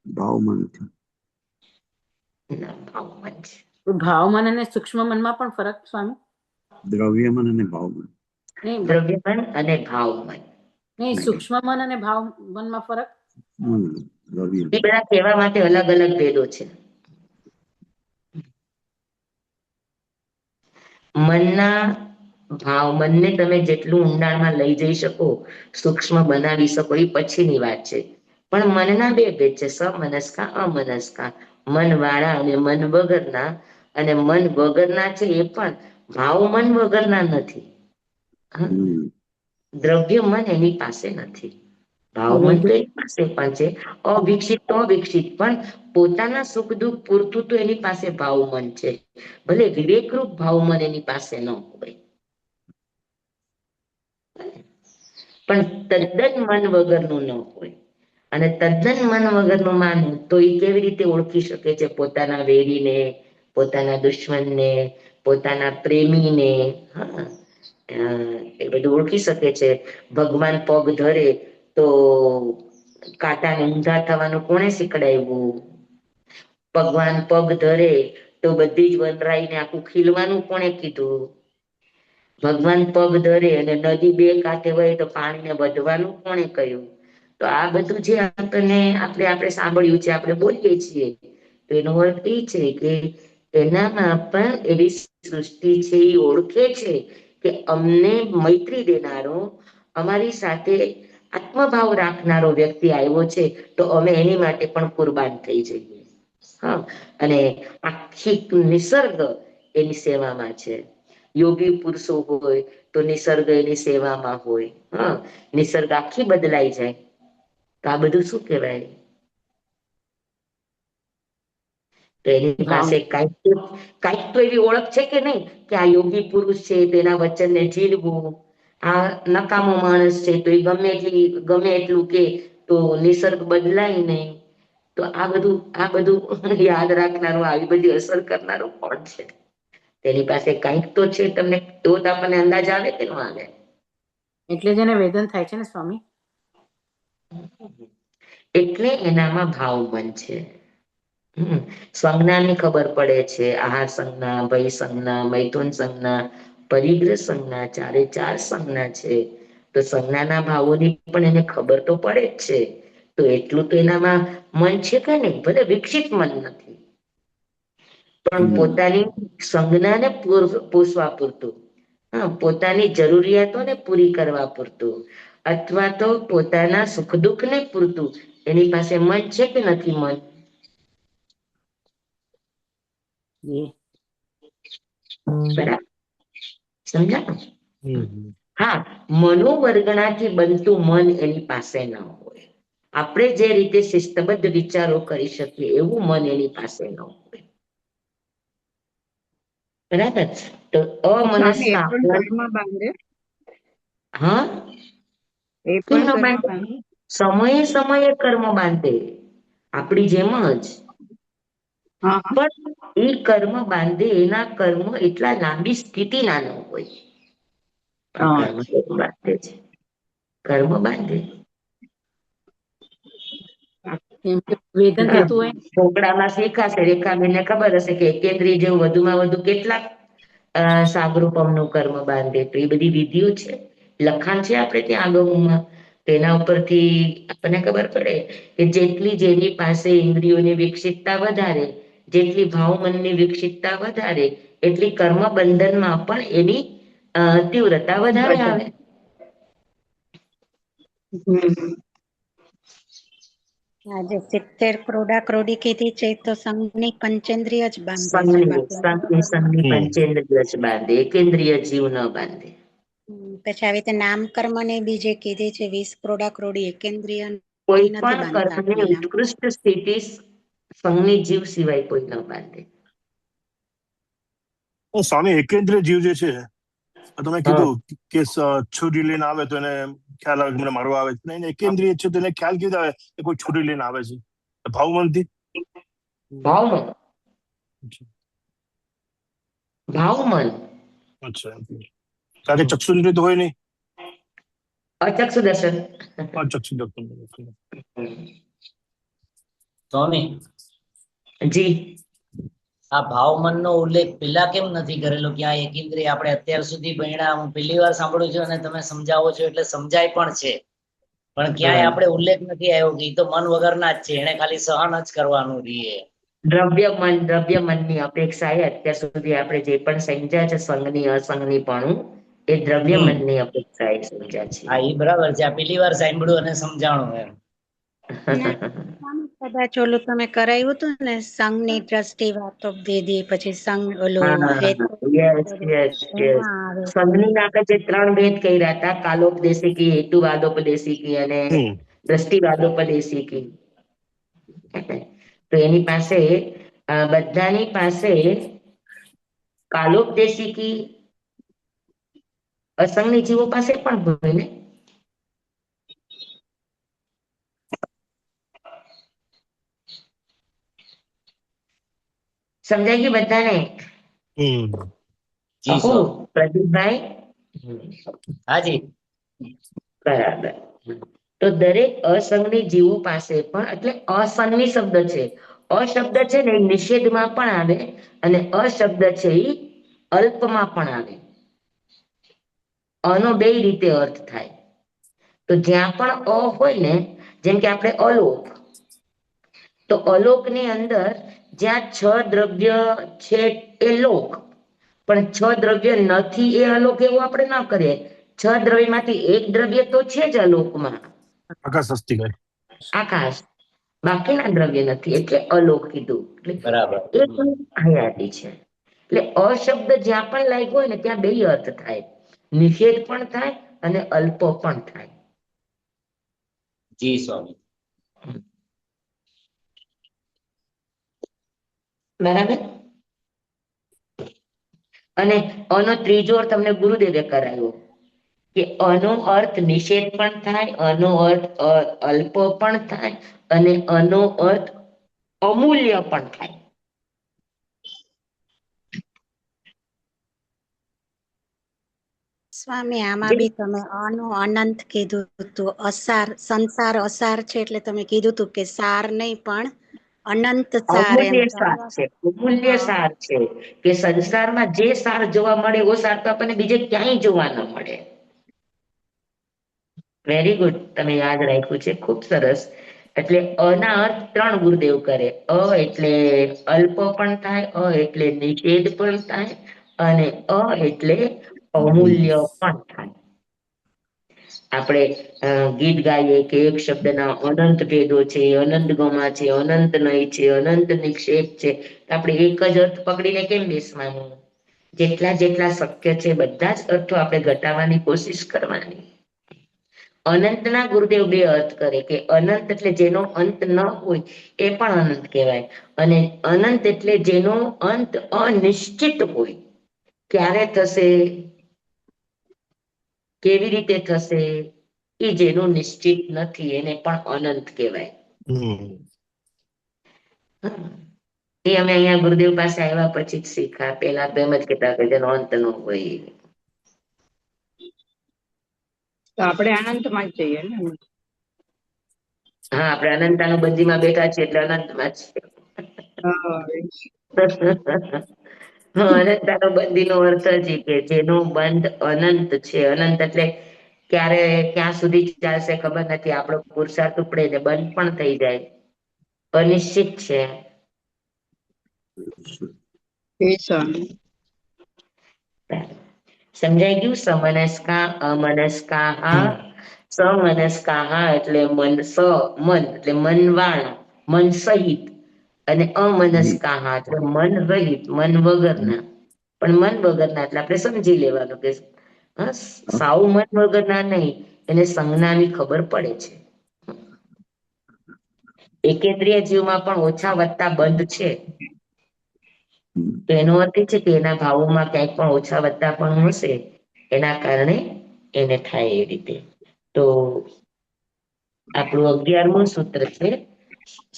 ભાવ મન છે. ભાવ મન છે. ભાવ મન અને સૂક્ષ્મ મનમાં પણ ફરક સ્વામી? દ્રવ્ય મન અને ભાવ મન. દ્રવ્ય મન અને ભાવ મન. નહીં, સૂક્ષ્મ મન અને ભાવ મનમાં ફરક? દ્રવ્ય એ બધા કહેવા માટે અલગ અલગ ભેદો છે. મનને તમે જેટલું ઊંડાણમાં લઈ જઈ શકો, સૂક્ષ્મ બનાવી શકો, એ પછીની વાત છે. પણ મનના 2 ભેદ છે, સમનસ્કા, અમનસ્કા. મન વાળા અને મન વગરના. અને મન વગરના છે એ પણ ભાવ મન વગરના નથી. દ્રવ્ય મન એની પાસે નથી, ભાવ મન તો એની પાસે પણ છે. અવિકસિત પણ પોતાના સુખ દુઃખ પૂરતું તો એની પાસે ભાવ મન છે. ભલે વિવેકરૂપ ભાવ મન એની પાસે ન હોય, પણ તદ્દન મન વગરનું ન હોય. અને તદ્દન મન વગરનું માનવું તો એ કેવી રીતે ઓળખી શકે છે પોતાના વેરીને, પોતાના દુશ્મનને, પોતાના પ્રેમીને? હા, એ બધું ઓળખી શકે છે. ભગવાન પગ ધરે તો કાંટાને ઊંધા થવાનું કોણે શીખડાવ્યું? ભગવાન પગ ધરે તો બધી જ વનરાઈને આખું ખીલવાનું કોણે કીધું? ભગવાન પગ ધરે અને નદી 2 કાંઠે વહે તો પાણીને વધવાનું કોણે કહ્યું? તો આ બધું જે આપણે સાંભળ્યું છે, આપણે બોલીએ છીએ, તો એનો અર્થ એ છે કે એનામાં પણ એવી સૃષ્ટિ છે, એ ઓળખે છે કે અમને મૈત્રી દેનારો, અમારી સાથે આત્મભાવ રાખનારો વ્યક્તિ આવ્યો છે, તો અમે એની માટે પણ કુરબાન થઈ જઈએ. હા, અને આખી નિસર્ગ એની સેવામાં છે. યોગી પુરુષો હોય તો નિસર્ગ એની સેવામાં હોય. હા, નિસર્ગ આખી બદલાઈ જાય. તો આ બધું શું કહેવાય? તો એની પાસે કાંઈક તો એવી ઓળખ છે કે નહીં કે આ યોગી પુરુષ છે, તેના વચનને ઝીલવું. આ નકામો માણસ છે, તો એ ગમે એટલું કે તો નિસર્ગ બદલાય નહીં. તો આ બધું યાદ રાખનારું, આવી બધી અસર કરનારું કોણ છે? તેની પાસે કંઈક તો છે. તમને તો આપણને અંદાજ આવે કે ન આવે? એટલે જ એને વેદન થાય છે ને સ્વામી. એટલે એનામાં ભાવ મન છે. સંજ્ઞાની ખબર પડે છે, આહાર સંજ્ઞા, ભય સંજ્ઞા, મૈથુન સંજ્ઞા, પરિગ્રહ સંજ્ઞા, 4 સંજ્ઞા છે. તો સંજ્ઞાના ભાવોની પણ એને ખબર તો પડે જ છે. તો એટલું તો એનામાં મન છે કે નહીં? ભલે વિકસિત મન નથી, પણ પોતાની સંજ્ઞાને પોષવા પૂરતું, પોતાની જરૂરિયાતોને પૂરી કરવા પૂરતું, અથવા તો પોતાના સુખ દુઃખને પૂરતું એની પાસે મન છે કે નથી? મન બરાબર સમજાણું? હા, મનોવર્ગણાથી બનતું મન એની પાસે ન હોય. આપણે જે રીતે શિસ્તબદ્ધ વિચારો કરી શકીએ એવું મન એની પાસે ન હોય. બરાબર છે. તો સ્વામી એ અમનસ્ક પણ ઘરમાં બાંધે હા એ કેમ પણ ન ઘરમાં બાંધે? બાંધે સમયે સમયે કર્મ બાંધે, આપણી જેમ જ. હા હા પણ એ કર્મ બાંધે, એના કર્મ એટલા લાંબી સ્થિતિના ન હોય. પણ હા કર્મ તો બાંધે છે, કર્મ બાંધે. કેમ કે વેદન થતું હોય ચોપડામાં શીખાશે, રેખાબેનને ખબર હશે કે એકેન્દ્રિય જેવું વધુમાં વધુ કેટલાક સાગરૂપમનું કર્મ બાંધે. તો એ બધી વિધિઓ છે, લખાણ છે આપણે ત્યાં આગળમાં. તેના ઉપરથી આપણને ખબર પડે કે જેટલી જેની પાસે ઇન્દ્રિયોની વિકસિતતા વધારે, જેટલી ભાવમનની વિકસિતતા વધારે, એટલી કર્મ બંધનમાં પણ એની તીવ્રતા વધારે આવે. હમ આજે 70 ક્રોડા ક્રોડી કીધી છે તો સંઘની પંચેન્દ્રિય જ બાંધે છે, સંઘની બાકી સંઘની પંચેન્દ્રિય જ બાંધે, એકેન્દ્રિય જીવ ન બાંધે. પછી આવી રીતે નામ કર્મ ને બી જે કીધી છે 20 ક્રોડા ક્રોડી એકેન્દ્રિય કોઈ નથી પણ બાંધતા કર્મની નામ. ઉત્કૃષ્ટ સ્થિતિ સંઘની જીવ સિવાય કોઈ ન બાંધે. સ્વામી એકેન્દ્રિય જીવ જે છે, તમે હા કીધું કે છોડી લઈને આવે તો એને ખ્યાલ આવે કે મને મારવા આવે છે. એને એકેન્દ્રિય છે તો એને ખ્યાલ કેવી આવે કે કોઈ છોડી લઈને આવે છે? ભાવમનથી. ભાવમન, ભાવમન. અચ્છા, કારણ કે ચક્ષુન્દ્રિય તો હોય નહીં. અચક્ષુ દર્શન. ચક્ષુ દર્શન. સ્વામી, જી. આ ભાવમનનો ઉલ્લેખ પેલા કેમ નથી કરેલો કે આ એકેન્દ્રિય આપણે અત્યાર સુધી ભણ્યા, હું પહેલી વાર સાંભળું છું અને તમે સમજાવો છો એટલે સમજાય પણ છે, પણ ક્યાંય આપણે ઉલ્લેખ નથી આવ્યો કે ઈ તો મન વગરના જ છે, એને ખાલી સહન જ કરવાનું રહીએ. દ્રવ્ય મનની અપેક્ષાએ અત્યાર સુધી આપણે જે પણ સમજ્યા છે સંઘની અસંગની પણ એ દ્રવ્ય મનની અપેક્ષાએ સમજ્યા છે. હા, એ બરાબર છે. આ પહેલી વાર સાંભળ્યું અને સમજાણું એમ. કદાચ ઓલું તમે કરાયું હતું ને સંઘની દ્રષ્ટિ વાતો ભેદી, પછી સંઘ ઓલું હેતુ યસ યસ યસ. એમાં આવે સંઘની આપણે જે 3 ભેદ કર્યા હતા, કાલોપદેશિકી, હેતુવાદોપદેશિકી અને દ્રષ્ટિવાદોપદેશિકી. તો એની પાસે બધાની પાસે કાલોપદેશિકી અસંગની જીવો પાસે પણ હોય ને. સમજાય ગયું બધાને? જી અહો સ્વામી. પ્રદીપભાઈ. હાજી. બરાબર. તો દરેક અસંગની જીવો પાસે પણ, એટલે અસંગની શબ્દ છે, અશબ્દ છે ને એ નિષેધમાં પણ આવે, અને અશબ્દ છે એ અલ્પમાં પણ આવે. અનો બે રીતે અર્થ થાય. તો જ્યાં પણ અ હોય ને, જેમ કે આપણે અલોક, તો અલોકની અંદર જ્યાં 6 દ્રવ્ય છે એ લોક, પણ 6 દ્રવ્ય નથી એ અલોક, એવું આપણે ન કરીએ. 6 દ્રવ્યમાંથી એક દ્રવ્ય તો છે જ અલોકમાં, આકાશ અસ્તિક. આકાશ. બાકીના દ્રવ્ય નથી, એટલે અલોક કીધું. બરાબર. એટલે એક હયાતી છે. એટલે અશબ્દ જ્યાં પણ લાગ્યો હોય ને ત્યાં બે અર્થ થાય, નિષેધ પણ થાય અને અલ્પ પણ થાય. જી સ્વામી. બરાબર. અને અનો ત્રીજો અર્થ તમને ગુરુદેવે કરાયો કે અનો અર્થ નિષેધ પણ થાય, અનો અર્થ અલ્પ પણ થાય, અને અનો અર્થ અમૂલ્ય પણ થાય. સ્વામી આમાં બી તમે અનંત કીધું હતું, અસાર, સંસાર અસાર છે એટલે તમે કીધું હતું કે સાર નહીં પણ અનંત સાર એમ. અમૂલ્ય સાર છે, અમૂલ્ય સાર છે, કે સંસારમાં જે સાર જોવા મળે એવો સાર તો આપણને બીજે ક્યાંય જોવા ન મળે. વેરી ગુડ, તમે યાદ રાખ્યું છે, ખૂબ સરસ. એટલે અના અર્થ 3 ગુરુદેવ કરે. એટલે અલ્પ પણ થાય, એટલે નિષેધ પણ થાય, અને એટલે અમૂલ્ય પણ થાય. આપણે ગીત ગાઈએ કે એક શબ્દના અનંત ભેદો છે, અનંત ગમા છે, અનંત નય છે, અનંત નિક્ષેપ છે. આપણે એક જ અર્થ પકડીને કેમ બેસવાનું? જેટલા જેટલા શક્ય છે બધા જ અર્થો આપણે ઘટાડવાની કોશિશ કરવાની. અનંતના ગુરુદેવ 2 અર્થ કરે, કે અનંત એટલે જેનો અંત ન હોય એ પણ અનંત કહેવાય, અને અનંત એટલે જેનો અંત અનિશ્ચિત હોય. ક્યારે થશે, કેવી રીતે થશે, એ જેનું નિશ્ચિત નથી એને પણ અનંત કહેવાય. એ અમે અહીંયા ગુરુદેવ પાસે આવ્યા પછી જ શીખ્યા. પેલા તો એમ જ કહેતા કે જેનો અંત ન હોય. તો આપણે અનંતમાં જ જઈએ ને. હા, આપણે અનંતાનું બંધીમાં બેઠા છીએ એટલે અનંતમાં જ છે. હા, અનંતાનો બંધીનો અર્થ જ કે જેનો બંધ અનંત છે. અનંત એટલે ક્યારે ક્યાં સુધી ચાલશે ખબર નથી. આપણો પુરુષાર્થ ઉપડે ને બંધ પણ થઈ જાય, અનિશ્ચિત છે. સમજાઈ ગયું? સમનસ્કા અમનસ્કા. સમનસ્કા એટલે મન, મન એટલે મનવાળા, મન સહિત, અને અમનસ્કા એટલે મન રહિત, મન વગરના. પણ મન વગરના એટલે આપણે સમજી લેવાનું કે સાવ મન વગરના નહીં, એને સંજ્ઞાની ખબર પડે છે. એકેન્દ્રિય જીવમાં પણ ઓછા વધતા બંધ છે. તો એનો અર્થ એ છે કે એના ભાવોમાં ક્યાંક પણ ઓછા વધતા પણ હશે, એના કારણે એને થાય એ રીતે. તો આપણું 11મું સૂત્ર છે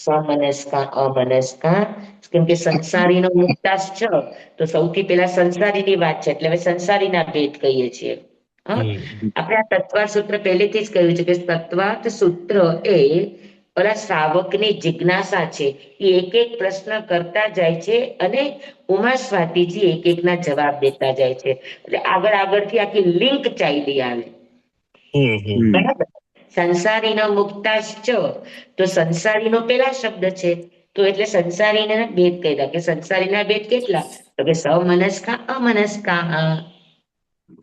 સમનસ્કા અમનસ્કા. કેમ કે સંસારીનો મુક્તાશ છ, તો સૌથી પહેલા સંસારીની વાત છે એટલે હવે સંસારીના ભેદ કહીએ છીએ. આપણે આ તત્વાર્થ સૂત્ર પહેલેથી જ કહ્યું છે કે તત્વાર્થ સૂત્ર એ ઓલા શ્રાવકની જિજ્ઞાસા છે. એ એક એક પ્રશ્ન કરતા જાય છે અને ઉમા સ્વાતીજી એક એકના જવાબ દેતા જાય છે. એટલે આગળ આગળથી આખી લિંક ચાલી આવે. બરાબર. સંસારીનો મુક્તાશ ચ, તો સંસારીનો પેલા શબ્દ છે, તો એટલે સંસારીના ભેદ કહ્યા. કે સંસારીના ભેદ કેટલા? તો કે સમનસ્કા અમનસ્કા.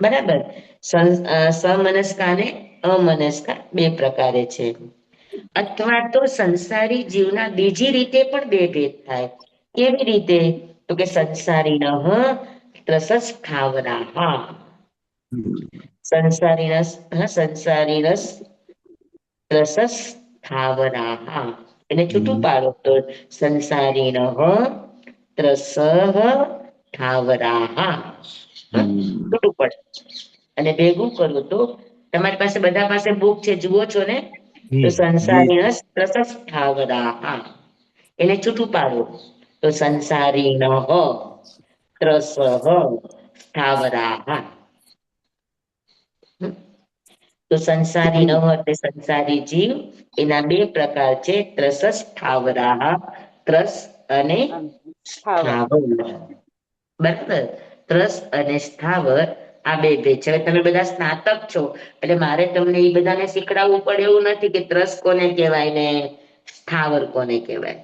બરાબર. સમનસ્કા અને અમનસ્કા બે પ્રકારે છે. અથવા તો સંસારી જીવના બીજી રીતે પણ બે ભેદ થાય. કેવી રીતે? તો કે સંસારીનઃ ત્રસસ્થાવરાઃ. સંસારીનસ ત્રસસ્થાવરાઃ. એને છૂટું પાડો તો સંસારીનઃ ત્રસસ્થાવરાઃ. છૂટું પડે. અને ભેગું કરું તો તમારી પાસે બધા પાસે બુક છે, જુઓ છો ને? તો સંસારીનસ ત્રસસ્થાવરાઃ. એને છૂટું પાડો તો સંસારીનઃ ત્રસસ્થાવરાઃ. તો સંસારી ન એટલે સંસારી જીવ, એના બે પ્રકાર છે, ત્રસસ્થાવરાઃ, ત્રસ અને સ્થાવર. બરાબર. ત્રસ અને સ્થાવર આ બે ભેદ છે. હવે તમે બધા સ્નાતક છો એટલે મારે તમને એ બધાને શીખડાવવું પડે એવું નથી કે ત્રસ કોને કહેવાય ને સ્થાવર કોને કહેવાય.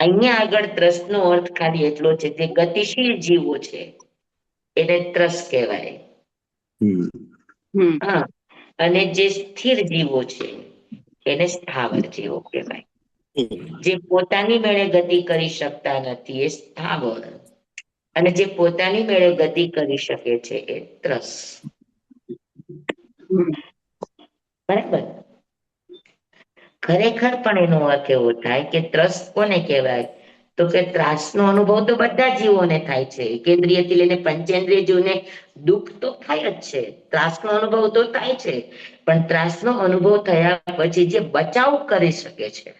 અહીંયા આગળ ત્રસનો અર્થ ખાલી એટલો છે કે ગતિશીલ જીવો છે એને ત્રસ કહેવાય. હા, અને જે સ્થિર જીવો છે એને સ્થાવર જીવો કહેવાય. જે પોતાની મેળે ગતિ કરી શકતા નથી એ સ્થાવર, અને જે પોતાની મેળે ગતિ કરી શકે છે એ ત્રસ. બરાબર. ખરેખર પણ એનો અર્થ એવો થાય કે ત્રસ કોને કહેવાય? તો કે ત્રાસનો અનુભવ તો બધા જીવોને થાય છે. કેન્દ્રિયથી લઈને પંચેન્દ્રિય જીવને દુઃખ તો થાય જ છે, ત્રાસનો અનુભવ તો થાય છે. પણ ત્રાસનો અનુભવ થયા પછી જે બચાવ કરી શકે છે,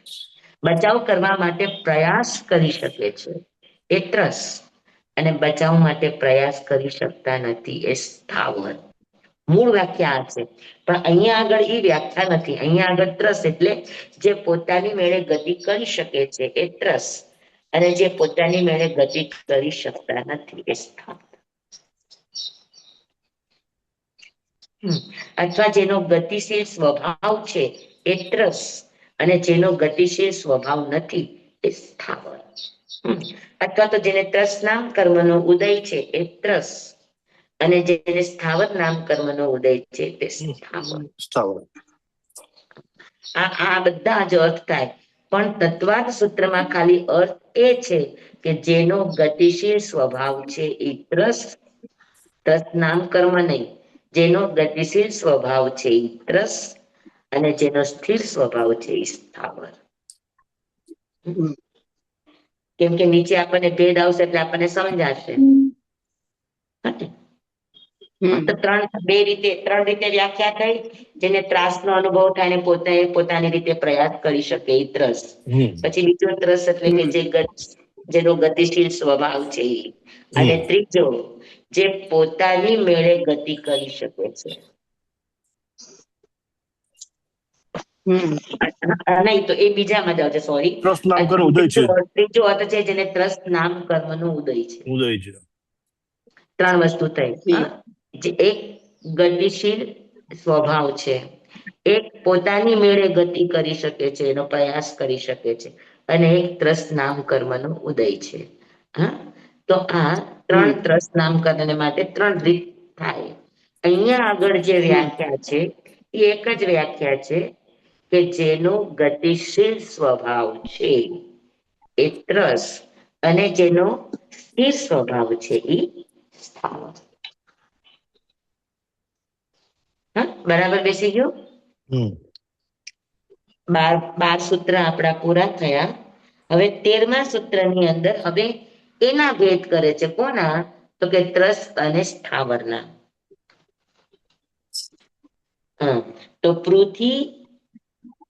બચાવ કરવા માટે પ્રયાસ કરી શકે છે એ ત્રસ, અને બચાવ માટે પ્રયાસ કરી શકતા નથી એ સ્થાવર. મૂળ વ્યાખ્યા આ છે, પણ અહીંયા આગળ એ વ્યાખ્યા નથી. અહીંયા આગળ ત્રસ એટલે જે પોતાની મેળે ગતિ કરી શકે છે એ ત્રસ, અને જે પોતાની મેળે ગતિ કરી શકતા નથી એ સ્થાવર. અથવા જેનો ગતિશીલ સ્વભાવ છે એ ત્રસ, અને જેનો ગતિશીલ સ્વભાવ નથી એ સ્થાવર. અથવા તો જેને ત્રસ નામ કર્મનો ઉદય છે એ ત્રસ, અને જેને સ્થાવર નામ કર્મનો ઉદય છે તે સ્થાવર. આ બધા જ અર્થ થાય. પણ તત્વાર્થ સૂત્રમાં ખાલી અર્થ એ છે કે જેનો ગતિશીલ સ્વભાવ છે એ ત્રસ, ત્રસ નામ કર્મ નહીં, જેનો ગતિશીલ સ્વભાવ છે એ ત્રસ, અને જેનો સ્થિર સ્વભાવ છે એ સ્થાવર. કેમ કે નીચે આપણને ભેદ આવશે એટલે આપણને સમજાશે. તો ત્રણ રીતે વ્યાખ્યા થઈ. જેને ત્રાસનો અનુભવ થાય ને પોતાની રીતે પ્રયાસ કરી શકે એ ત્રસ. પછી બીજો ત્રસ એટલે કે જેનો ગતિશીલ સ્વભાવ છે એ. અને ત્રીજો જે પોતાની મેળે ગતિ કરી શકે છે. નહીં તો એ બીજામાં જ આવશે, સોરી. ત્રસ્ત નામ કર્મ ઉદય છે. ત્રીજો અર્થ છે જેને ત્રસ્ત નામ કર્મનો ઉદય છે. ઉદય છે. ત્રણ વસ્તુ થઈ. જે એક ગતિશીલ સ્વભાવ છે, એક પોતાની મેળે ગતિ કરી શકે છે, એનો પ્રયાસ કરી શકે છે, અને એક ત્રસ્ત નામ કર્મનો ઉદય છે. હા, તો આ ત્રણ ત્રસ્ત નામ કર્મ માટે ત્રણ રીત થાય. અહીંયા આગળ જે વ્યાખ્યા છે એ એક જ વ્યાખ્યા છે કે જેનો ગતિશીલ સ્વભાવ છે એ ત્રસ, અને જેનો સ્થિર સ્વભાવ છે એ સ્થાવર. હા, બરાબર બેસી ગયું? 12 સૂત્ર આપણા પૂરા થયા. હવે 13મા સૂત્રની અંદર હવે એના ભેદ કરે છે. કોના? તો કે ત્રસ અને સ્થાવરના. તો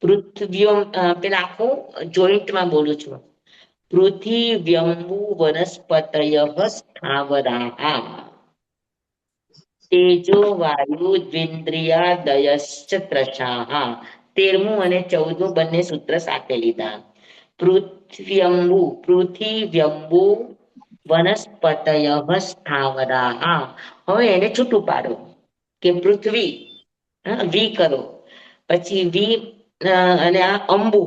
પૃથ્વીઓ પેલા આખું જોઈન્ટમાં બોલું છું. પૃથિવ્યંબુ વનસ્પતયઃ સ્થાવરાઃ તેજો વાયુ દ્વિન્દ્રિયાદયશ્ચ ત્રસાઃ. 13મું અને 14મું બંને સૂત્ર સાથે લીધા. પૃથિવ્યંબુ વનસ્પતયઃ સ્થાવરાઃ. હવે એને છૂટું પાડો કે પૃથ્વી, વી કરો, પછી વી અને આ અંબુ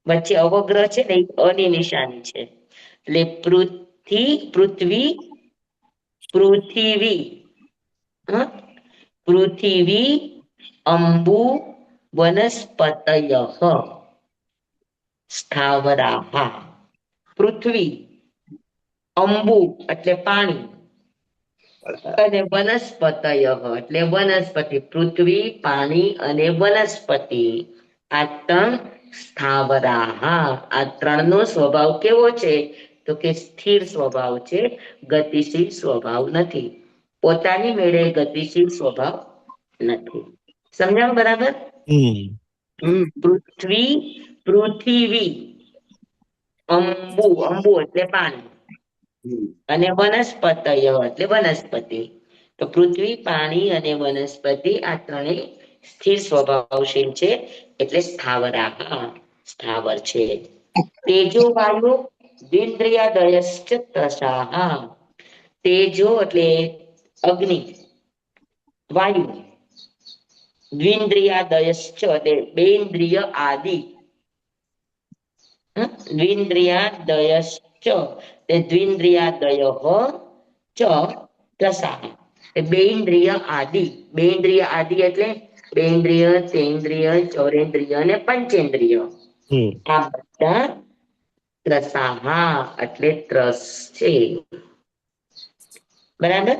વચ્ચે અવગ્રહ છે ને, અની નિશાની છે, એટલે પૃથ્વી અંબુ વનસ્પતયઃ સ્થાવરાઃ. પૃથ્વી, અંબુ એટલે પાણી, અને વનસ્પતયઃ એટલે વનસ્પતિ. પૃથ્વી, પાણી અને વનસ્પતિ આ ત્રણ સ્થાવરાઃ. આ ત્રણનો સ્વભાવ કેવો છે? તો કે સ્થિર સ્વભાવ છે, ગતિશીલ સ્વભાવ નથી. પોતાની મેળે ગતિશીલ સ્વભાવ નથી. સમજાવ બરાબર? પૃથ્વી, અંબુ એટલે પાણી, અને વનસ્પતયઃ એટલે વનસ્પતિ. તો પૃથ્વી, પાણી અને વનસ્પતિ આ ત્રણેય સ્થિર સ્વભાવશીલ છે, એટલે સ્થાવર છે. તેજો વાયુ દ્વિન્દ્રિયાદયશ્ચ ત્રસાઃ. તેજો એટલે અગ્નિ, વાયુ, દ્વિન્દ્રિયાદયશ્ચ એટલે બે ઇન્દ્રિય આદિ, દ્વિન્દ્રિયાદયશ્ચ તે દ્વિન્દ્રિયાદયઃ ચ ત્રસાઃ. બે ઇન્દ્રિય આદિ એટલે બે ઇન્દ્રિય, તેન્દ્રિય, ચોરેન્દ્રિય અને પંચેન્દ્રિય. આ બધા ત્રસાઃ એટલે ત્રસ છે. બરાબર?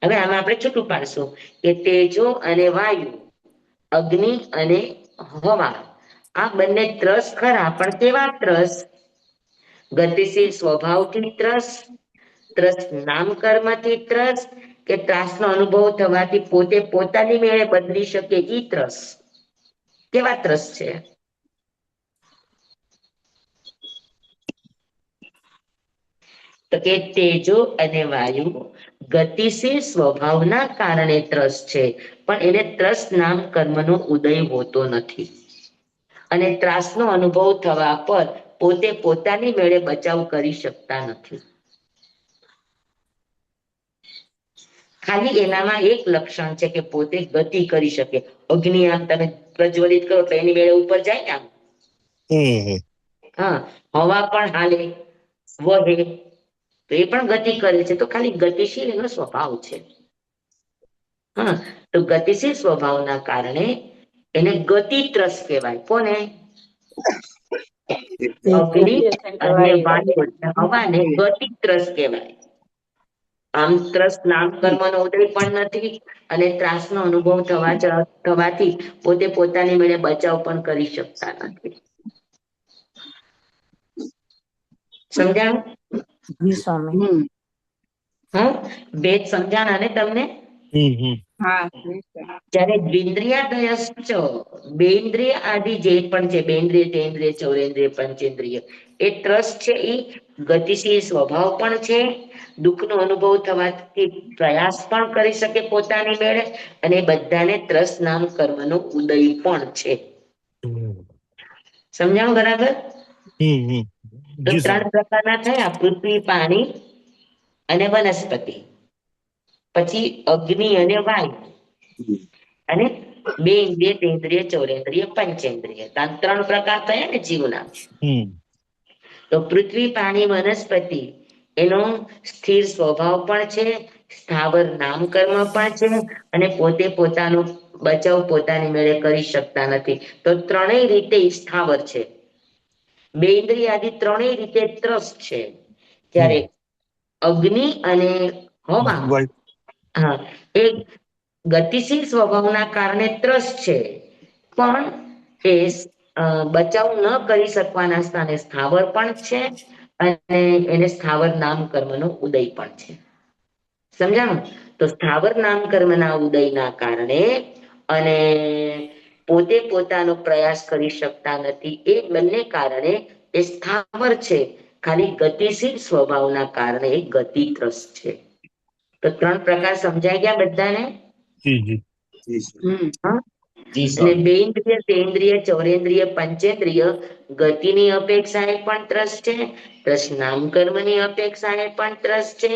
હવે આમાં આપણે છૂટું પાડશું કે તેજો અને વાયુ, અગ્નિ અને હવા આ બંને ત્રસ ખરા, પણ કેવા ત્રસ? ગતિશીલ સ્વભાવથી ત્રસ નામ કર્મથી ત્રસ, કે ત્રાસનો અનુભવ થવાથી પોતે પોતાની મેળે બદલી શકે ઈ ત્રસ. કેવા ત્રસ છે? તો કે તેજો અને વાયુ ગતિશીલ સ્વભાવના કારણે ત્રસ છે, પણ એને ત્રસ નામ કર્મનો ઉદય હોતો નથી. અને ત્રાસનો અનુભવ થવા પર પોતે પોતાની મેળે બચાવ કરી શકતા નથી. ખાલી એનામાં એક લક્ષણ છે કે પોતે ગતિ કરી શકે. અગ્નિ આમ તમે પ્રજ્વલિત કરો તો એની મેળે ઉપર જાય ને આમ. હા, હવા પણ હાલે, વહે, તો એ પણ ગતિ કરે છે. તો ખાલી ગતિશીલ એનો સ્વભાવ છે. હા, તો ગતિશીલ સ્વભાવના કારણે એને ગતિ ત્રસ કહેવાય. કોને? અગ્નિ અને વાયુ, હવાને ગતિ ત્રસ કહેવાય. આમ ત્રસ નામ કર્મનો ઉદય પણ નથી, અને ત્રાસનો અનુભવ થવાથી પોતે પોતાની મેળે બચાવ પણ કરી શકતા નથી. સમજાણું? જી સ્વામી. હમ હા, ભેદ સમજાણા ને તમને? હા જ્યારે દ્વિન્દ્રિયાદયશ્ચ, બેન્દ્રિય આદિ જે પણ છે, બેન્દ્રિય, તેન્દ્રિય, ચૌરેન્દ્રિય, પંચેન્દ્રિય, એ ત્રસ છે એ ગતિશીલ સ્વભાવ પણ છે, દુઃખનો અનુભવ થવાથી પ્રયાસ પણ કરી શકે પોતાની મેળે, અને બધાને ત્રસ નામ કર્મનો ઉદય પણ છે. સમજાણું બરાબર? તો જી સર. 3 પ્રકારના થયા: પૃથ્વી, પાણી અને વનસ્પતિ. પછી અગ્નિ અને વાયુ, અને બે ઇન્દ્રિય, તેન્દ્રિય, ચૌરેન્દ્રિય, પંચેન્દ્રિય. તો આ 3 પ્રકાર થયા ને જીવના. તો પૃથ્વી, પાણી, વનસ્પતિ એનો સ્થિર સ્વભાવ પણ છે, સ્થાવર નામ કર્મ પણ છે, અને પોતે પોતાનો બચાવ પોતાની મેળે કરી શકતા નથી. તો ત્રણેય રીતે સ્થાવર છે. બે ઇન્દ્રિય આદિ ત્રણેય રીતે ત્રસ્ત છે. જ્યારે અગ્નિ અને હવા, હા, એ ગતિશીલ સ્વભાવના કારણે ત્રસ્ત છે, પણ એ બચાવ ન કરી શકવાના સ્થાને સ્થાવર પણ છે, અને એને સ્થાવર નામ કર્મનો ઉદય પણ છે. સમજાણું? તો સ્થાવર નામ કર્મના ઉદયના કારણે અને પોતે પોતાનો પ્રયાસ કરી શકતા નથી, એ બંને કારણે એ સ્થાવર છે. ખાલી ગતિશીલ સ્વભાવના કારણે એ ગતિગ્રસ્ત છે. તો 3 પ્રકાર સમજાઈ ગયા બધાને? હા? જી અને સ્વામી. બે ઇન્દ્રિય, તેન્દ્રિય, ચૌરેન્દ્રિય, પંચેન્દ્રિય ગતિની અપેક્ષાએ પણ ત્રસ્ત છે, ત્રસ નામ કર્મની અપેક્ષાએ પણ ત્રસ્ત છે,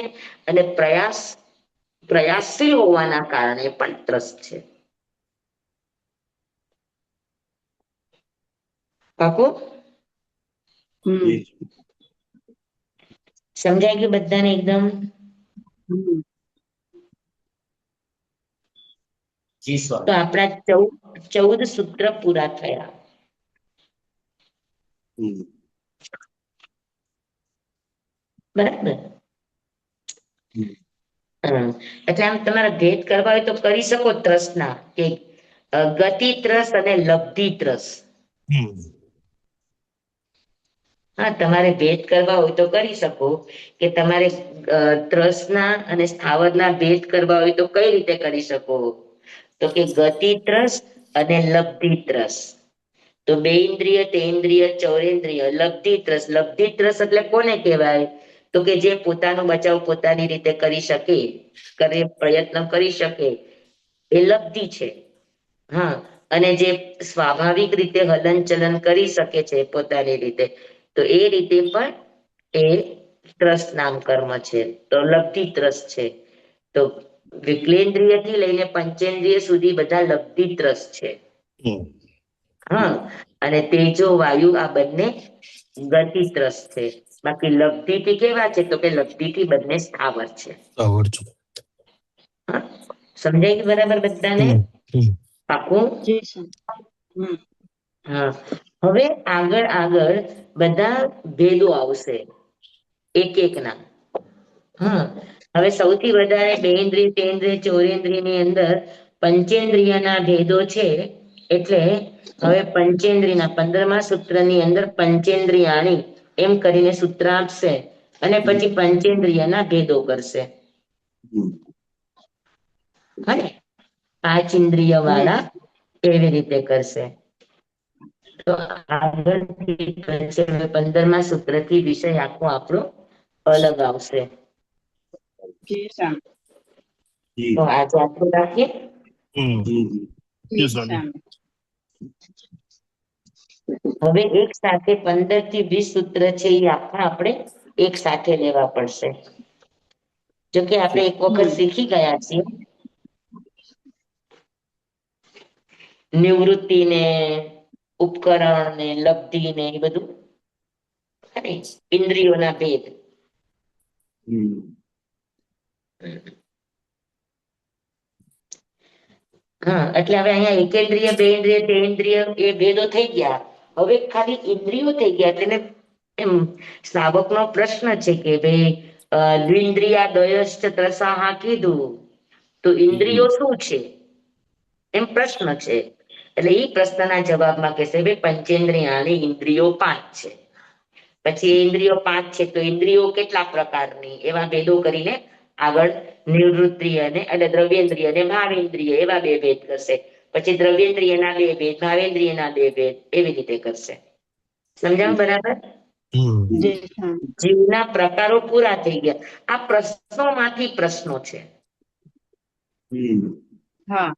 અને પ્રયાસશીલ હોવાના કારણે પણ ત્રસ્ત છે. પાકું? સમજાઈ ગયું બધાને એકદમ? જી તો સ્વામી. આપણા 14 સૂત્ર પૂરા થયા. બરાબર? એટલે આમ તમારે ભેદ કરવા હોય તો કરી શકો ત્રસના, કે ગતિ ત્રસ અને લબ્ધિ ત્રસ. હા, તમારે ભેદ કરવા હોય તો કરી શકો, કે તમારે ત્રસના અને સ્થાવરના ભેદ કરવા હોય તો કઈ રીતે કરી શકો? તો કે ગતિ ત્રસ અને લબ્ધિ ત્રસ. તો બે ઇન્દ્રિય, તેન્દ્રિય, ચૌરેન્દ્રિય, લબ્ધિ ત્રસ. લબ્ધિ ત્રસ એટલે કોને કહેવાય? તો કે જે પોતાનો બચાવ પોતાની રીતે કરી શકે, પ્રયત્ન કરી શકે, એ લબ્ધિ છે. હા, અને જે સ્વાભાવિક રીતે હલન ચલન કરી શકે છે પોતાની રીતે, તો એ રીતે પણ એ ત્રસ્ત નામ કર્મ છે, તો લબ્ધિ ત્રસ્ત છે. તો વિકલેન્દ્રિય થી લઈને પંચેન્દ્રિય સુધી બધા લબ્ધિ ત્રસ્ત છે. હા, અને તેજો, વાયુ આ બંને ગતિ ત્રસ્ત છે. બાકી લબ્ધિ થી કેવા છે? તો કે લબ્ધિ થી બંને સ્થાવર છે. હા, સમજાય ગયું બરાબર બધાને? પાકું? હા, હવે આગળ બધા ભેદો આવશે એક એક ના. હા, હવે સૌથી વધારે બેન્દ્રિય, તેન્દ્રિય, ચૌરેન્દ્રિય ની અંદર પંચેન્દ્રિયના ભેદો છે. એટલે હવે પંચેન્દ્રિયના 15મા સૂત્રની અંદર પંચેન્દ્રિયાણી એમ કરીને સૂત્ર આપશે, અને પછી પંચેન્દ્રિયના ભેદો કરશે. હા, 5 ઇન્દ્રિય વાળા એવી રીતે કરશે. તો આગળથી 15મા સૂત્રથી વિષય આખો આપણો અલગ આવશે. તો આજે આટલું રાખીએ. હવે એક સાથે 15 થી 20 સૂત્ર છે, એ આખા આપણે એક સાથે લેવા પડશે. જોકે આપણે એક વખત શીખી ગયા છીએ નિવૃત્તિ ને, ઉપકરણ ને, લબ્ધિ ને એ બધું, ઇન્દ્રિયોના ભેદ. હા, એટલે હવે અહીંયા એકેન્દ્રિય, બેન્દ્રિય, તેન્દ્રિય એ ભેદો થઈ ગયા. હવે ખાલી ઇન્દ્રિયો થઈ ગયા. એટલે એમ શ્રાવકનો પ્રશ્ન છે કે ભાઈ દ્વિન્દ્રિયાદયશ્ચ ત્રસઃ કીધું, તો ઇન્દ્રિયો શું છે? એમ પ્રશ્ન છે. એટલે એ પ્રશ્નના જવાબમાં કહેશે ભાઈ પંચેન્દ્રિયાની ઇન્દ્રિયો 5 છે. પછી ઇન્દ્રિયો 5 છે તો ઇન્દ્રિયો કેટલા પ્રકારની, એવા ભેદો કરીને આગળ નિવૃત્તિય અને એટલે દ્રવ્યેન્દ્રિય અને ભાવેન્દ્રિય એવા 2 ભેદ કરશે. પછી દ્રવ્યેન્દ્રિયના 2 ભેદ, ભાવેન્દ્રિયના 2 ભેદ, એવી રીતે કરશે. સમજાયું બરાબર? જય સ્વામી. જીવના પ્રકારો પૂરા થઈ ગયા. આ પ્રશ્નોમાંથી પ્રશ્નો છે. હા.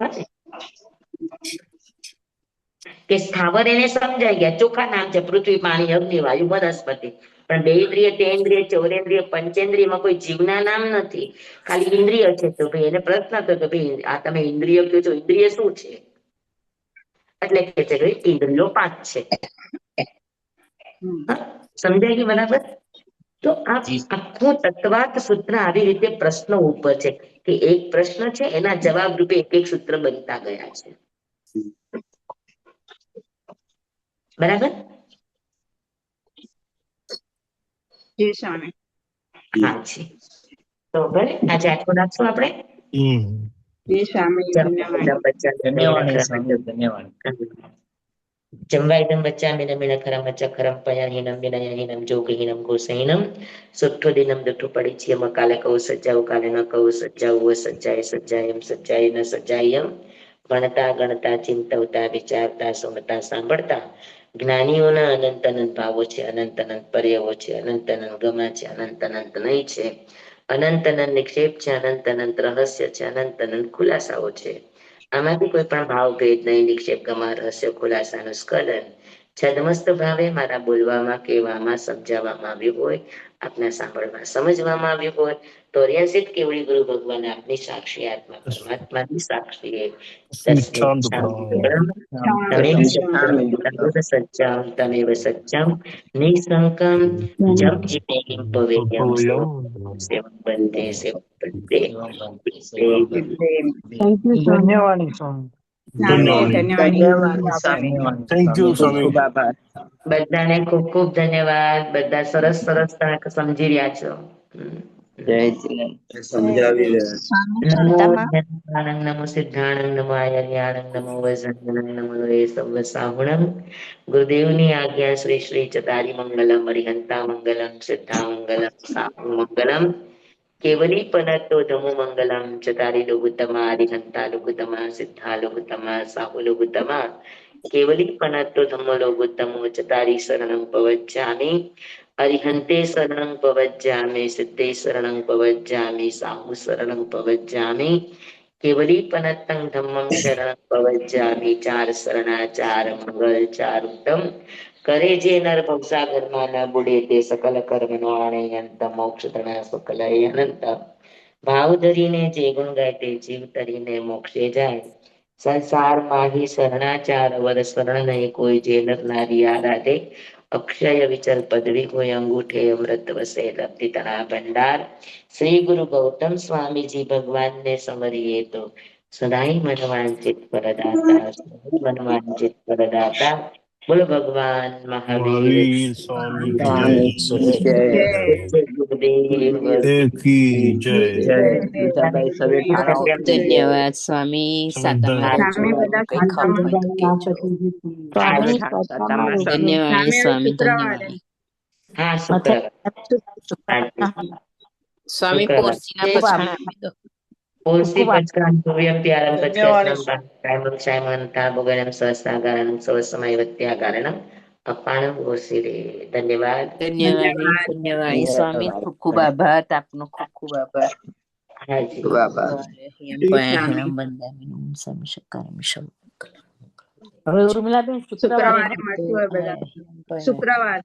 કે સ્થાવર એને સમજાઈ ગયા, ચોખ્ખા નામ છે પૃથ્વી, પાણી, અગ્નિ, વાયુ, વનસ્પતિ. પણ 2 ઇન્દ્રિય, 3 ઇન્દ્રિય, 4 ઇન્દ્રિય, પંચેન્દ્રિયમાં કોઈ જીવના નામ નથી, ખાલી ઇન્દ્રિય છે. તો ભાઈ એને પ્રશ્ન થયો કે ભાઈ આ તમે ઇન્દ્રિય કહો છો, ઇન્દ્રિય શું છે? એટલે કે છે કે ઇન્દ્રિયો 5 છે. સમજાય ગયું બરાબર? તો આ આખું તત્વાર્થ સૂત્ર આવી રીતે પ્રશ્નો ઉપર છે કે એક પ્રશ્ન છે એના જવાબ રૂપે એક એક સૂત્ર બનતા ગયા છે. બરાબર? જય સ્વામી. હા છે. તો ભલે આજે આટલું રાખશું આપણે. જય સ્વામી. ધન્યવાદ સ્વામી, ધન્યવાદ. જંવાયદમ બચ્ચામિન મિણખરમ ચખરમ પયાહીનમ વિનયહીનમ જોગહીનમ ઘોષહીનમ સુઠ્ઠોદિનમ દુઠ્ઠુ પડિચ્યમ કાલે કહું સજ્જાઉ કાલે ન કહું સજ્જાઉ સજ્જાય સજ્જાયમ સજ્જાય ન સજ્જાયમ ભણતા ગણતા ચિંતવતા વિચારતા સુણતા સાંભળતા જ્ઞાનીઓના અનંત અનંત ભાવો છે, અનંત અનંત પર્યાવો છે, અનંત અનંત ગમા છે, અનંત અનંત નહીં છે, અનંત અનંત નિક્ષેપ છે, અનંત અનંત રહસ્ય છે, અનંત અનંત ખુલાસાઓ છે. આમાંથી કોઈ પણ ભાવ ભેદ નહીં, નિક્ષેપ ગમા રહસ્ય ખુલાસાનું સ્ખલન છદમસ્ત ભાવે મારા બોલવામાં, કહેવામાં, સમજાવવામાં આવ્યું હોય, આપના સાંભળમાં સમજવામાં આવ્યું હોય તો રિયાસિત કેવડી ગુરુ ભગવાન આપની સાક્ષી આત્મા પરમાત્માની સાક્ષી શાંત સચ્ચામ તમેવ સચ્ચામ નિસંકમ જપ જીવેમ પવેયમ સેવમ બંતે સેવમ બંતે. ધન્યવાદ સ્વામી. થેન્ક યુ ખૂબ સ્વામી. ખૂબ આભાર. બધાને ખૂબ ખૂબ ધન્યવાદ. બધા સરસ સરસ તમે સમજી રહ્યા છો. જય શ્રી સમજાવી રહ્યા. સ્વામી નમો શ્રદ્ધામાં જ્ઞાનાનંદ, નમો સિદ્ધાનંદ, નમો આયર્યાનંદ, નમો વૈજ્ઞાનંદ, નમો સર્વ સાહુણમ. ગુરુદેવની આજ્ઞા શ્રી શ્રી ચતારી મંગલમ, હરિહંતા મંગલમ, સિદ્ધા મંગલમ, સાહુ મંગલમ, કેવલી પનતો ધમુ મંગલમ, ચતારી લુગુતમા, હરિહંતા લુગુતમા, સિદ્ધા લુગુતમા, સાહુ લુગુતમા, કેવલી પનતો ધમ્મ લુગુતમો, ચતારી શરણં પવજ્જામિ, અરિહંતે શરણં પવજ્જામિ, સિદ્ધે શરણં પવજ્જામિ, સાહુ શરણં પવજ્જામિ, કેવલી પનત્તં ધમ્મં શરણં પવજ્જામિ. 4 શરણા 4 મંગલ 4 ઉત્તમ, કરે જે નર ભવસાગરમાં ન બુડે તે સકલ કર્મનો આણે અંત, મોક્ષ ધણા સકલ અનંત. ભાવ ધરીને જે ગુણ ગાય તે જીવ તરીને મોક્ષે જાય. સંસારમાં હિ શરણાચાર વર શરણ નહીં કોઈ, જે નર નારી આરાધે અક્ષય વિચલ પદવી હોય, અંગૂઠે અમૃત વસે લબ્ધિ તણા ભંડાર. શ્રી ગુરુ ગૌતમ સ્વામીજી ભગવાનને સમરીએ તો સદાય મનવાંચિત ફળદાતા, મનવાંચિત ફળદાતા. બોલો ભગવાન મહાવીર મહાવીર સ્વામી કી જય. જય. કી જય. જય. ગીતાબાઈ સવે ઠાણા ખૂબ ધન્યવાદ સ્વામી. સાતામાં સ્વામી બધા કઈ ખમ હોય તો કહેજો. સ્વામી શ્રદ્ધામાં ધન્યવાદ સ્વામી, ધન્યવાદ. હા શુક્રવાર. સ્વામી પોરસીના પછાણ આપી દો. પોષી પચકાન ભવ્યમ પ્યારમ પચકસ્નમ કાયમં ક્ષાયમંતા ભોગનમ સહસ્રાગારણમ સવસમય વત્યાગારણમ અપાણમ ઓસીરે. ધન્યવાદ. ધન્યવાદ સ્વામી. ખૂબ ખૂબ આભાર આપનો, ખૂબ ખૂબ આભાર. હાજી. ખૂબ આભાર. હવે ઉર્મિલાબેન શુક્રવારે શુક્રવારે મળશું હવે બધા. શુક્રવાર.